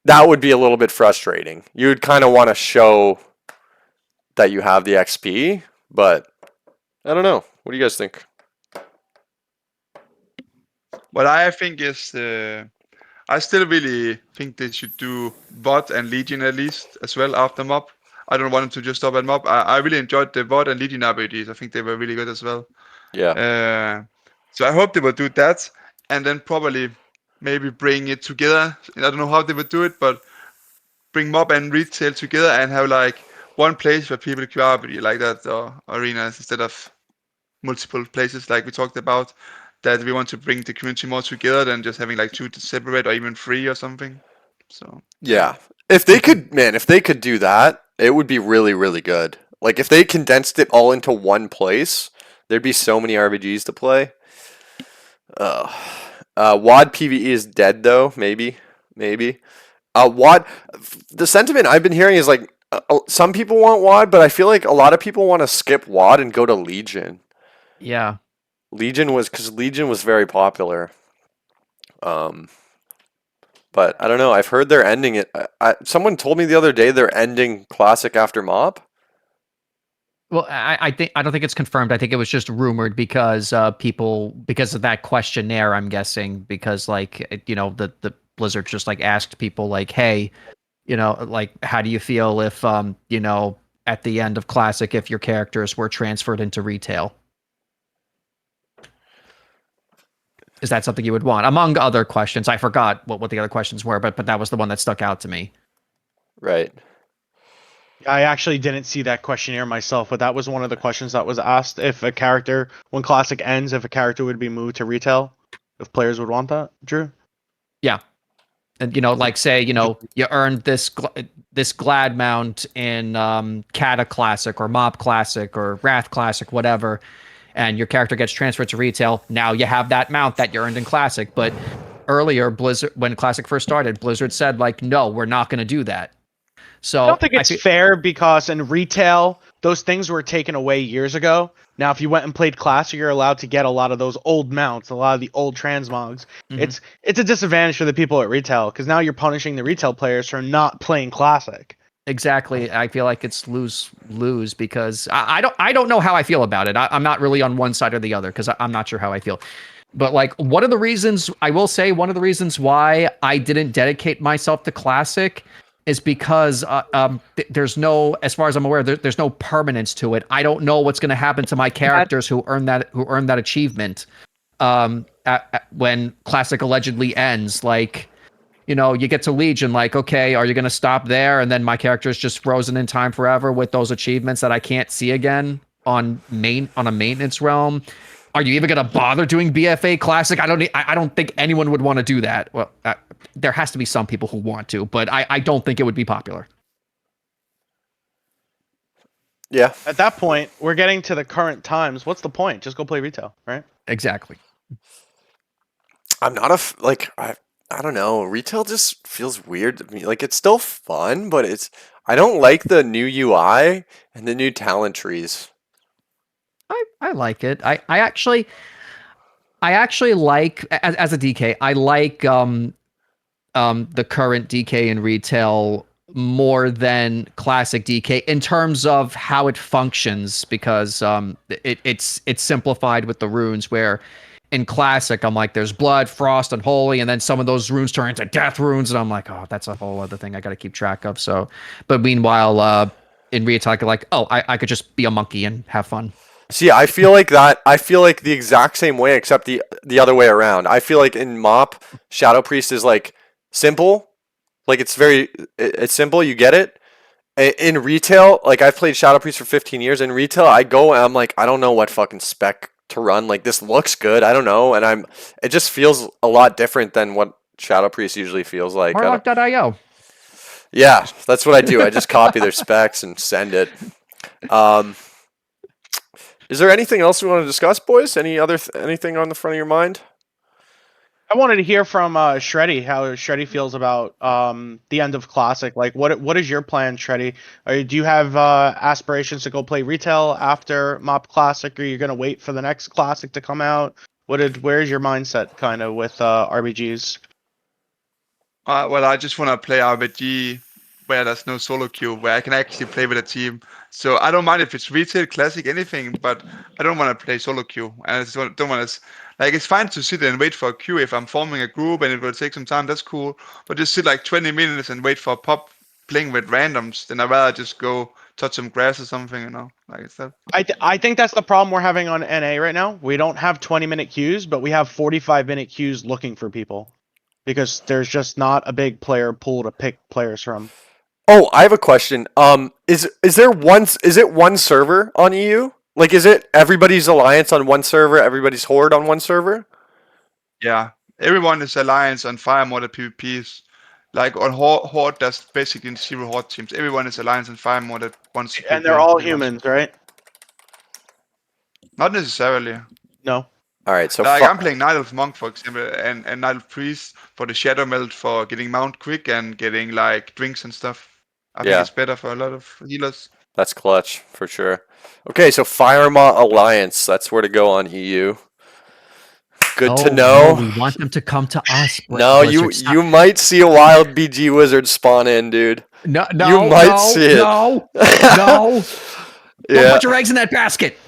that would be a little bit frustrating. You'd kind of want to show that you have the XP, but I don't know. What do you guys think? What I think is... I still really think they should do VOD and Legion at least as well after MOB. I don't want them to just stop at MOB. I really enjoyed the VOD and Legion RPGs. I think they were really good as well. Yeah. So I hope they will do that. and then probably maybe bring it together. I don't know how they would do it, but bring mob and retail together and have like one place where people queue RPG like that, or arenas instead of multiple places like we talked about. That we want to bring the community more together than just having like 2 to separate or even 3 or something. So Yeah. If they could, man, if they could do that, it would be really, really good. Like if they condensed it all into one place, there'd be so many RPGs to play. WAD PvE is dead though. Maybe. WAD. The sentiment I've been hearing is like some people want WAD, but I feel like a lot of people want to skip WAD and go to Legion. Yeah. Legion was very popular. But I don't know. I've heard they're ending it. Someone told me the other day they're ending Classic after MOP. Well, I don't think it's confirmed. I think it was just rumored because because of that questionnaire. I'm guessing because like the Blizzard just like asked people like, hey, like how do you feel if at the end of Classic if your characters were transferred into retail? Is that something you would want? Among other questions, I forgot what the other questions were, but that was the one that stuck out to me. Right. I actually didn't see that questionnaire myself, but that was one of the questions that was asked. If a character, when Classic ends, if a character would be moved to retail, if players would want that, Drew? Yeah. And like say, you earned this Glad mount in Kata Classic or Mob Classic or Wrath Classic, whatever, and your character gets transferred to retail. Now you have that mount that you earned in Classic. But earlier, Blizzard, when Classic first started, Blizzard said like, no, we're not going to do that. So I don't think it's fair because in retail, those things were taken away years ago. Now, if you went and played Classic, you're allowed to get a lot of those old mounts, a lot of the old transmogs. Mhm. It's a disadvantage for the people at retail because now you're punishing the retail players for not playing Classic. Exactly. I feel like it's lose because I don't know how I feel about it. I'm not really on one side or the other because I'm not sure how I feel. But like one of the reasons why I didn't dedicate myself to Classic is because there's no, as far as I'm aware, there's no permanence to it. I don't know what's going to happen to my characters who earn that achievement when Classic allegedly ends. Like, you get to Legion, like, okay, are you going to stop there? And then my character is just frozen in time forever with those achievements that I can't see again on a maintenance realm. Are you even going to bother doing BFA Classic? I don't think anyone would want to do that. Well, there has to be some people who want to, but I don't think it would be popular. Yeah. At that point, we're getting to the current times. What's the point? Just go play retail, right? Exactly. I'm not I don't know. Retail just feels weird to me. Like it's still fun, but I don't like the new UI and the new talent trees. I like it. I actually like as a DK. I like the current DK in retail more than classic DK in terms of how it functions because it's simplified with the runes where in classic I'm like there's blood, frost, and holy, and then some of those runes turn into death runes and I'm like, oh, that's a whole other thing I got to keep track of. So but meanwhile in retail I could like, oh, I could just be a monkey and have fun. See, I feel like the exact same way except the other way around. I feel like in MOP Shadow Priest is like simple. Like it's simple, you get it. In retail, like I've played Shadow Priest for 15 years. In retail, I go and I'm like, I don't know what fucking spec to run. Like this looks good, I don't know, and it just feels a lot different than what Shadow Priest usually feels like. Warlock.io. Yeah, that's what I do. I just copy their specs and send it. Is there anything else we want to discuss, boys? Anything on the front of your mind? I wanted to hear from Shreddy how Shreddy feels about the end of Classic. Like, what is your plan, Shreddy? Do you have aspirations to go play retail after MOP Classic, or are you gonna wait for the next Classic to come out? Where's your mindset kind of with RPGs? Well, I just want to play RPG where there's no solo queue, where I can actually play with a team. So I don't mind if it's retail, classic, anything, but I don't want to play solo queue. And I just don't want to, like, it's fine to sit and wait for a queue if I'm forming a group and it will take some time, that's cool. But just sit like 20 minutes and wait for a pop playing with randoms, then I'd rather just go touch some grass or something, you know, like it's that. I think that's the problem we're having on NA right now. We don't have 20-minute queues, but we have 45-minute queues looking for people because there's just not a big player pool to pick players from. Oh, I have a question. Is it one server on EU? Like, is it everybody's alliance on one server, everybody's horde on one server? Yeah, everyone is alliance on fire modded PvPs. Like on horde, there's basically 0 horde teams. Everyone is alliance and fire modded once. And they're all humans, right? Not necessarily. No. All right, so Like I'm playing Night Elf Monk, for example, and Night Elf Priest for the Shadow Melt for getting mount quick and getting like drinks and stuff. I think it's better for a lot of healers. That's clutch for sure. Okay, so Firemont Alliance, that's where to go on EU. Good to know. No, we want them to come to us. No, you might see a wild Bgwizard spawn in, dude. No, you might see it. No. Don't put your eggs in that basket.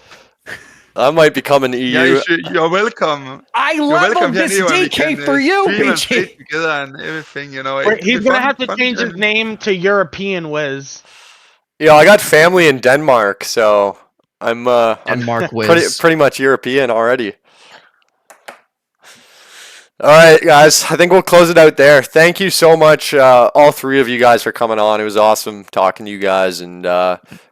I might become an EU. Yeah, you're welcome. I You're leveled welcome this here anyway. DK for you, stream and BG. play together and everything, you know. He's gonna have to change his name to European Wiz. Yeah, I got family in Denmark, so I'm Denmark Wiz. pretty much European already. All right, guys. I think we'll close it out there. Thank you so much, all three of you guys, for coming on. It was awesome talking to you guys. And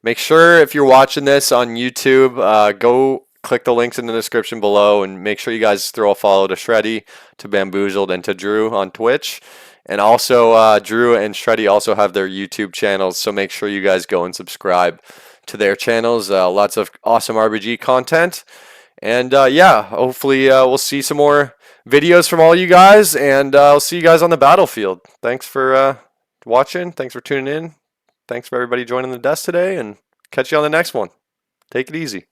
make sure, if you're watching this on YouTube, go click the links in the description below, and make sure you guys throw a follow to Shreddy, to Bamboozled, and to Drew on Twitch. And also, Drew and Shreddy also have their YouTube channels, so make sure you guys go and subscribe to their channels. Lots of awesome RBG content. And yeah, hopefully we'll see some more videos from all you guys, and I'll see you guys on the battlefield. Thanks for watching. Thanks for tuning in. Thanks for everybody joining the desk today, and catch you on the next one. Take it easy.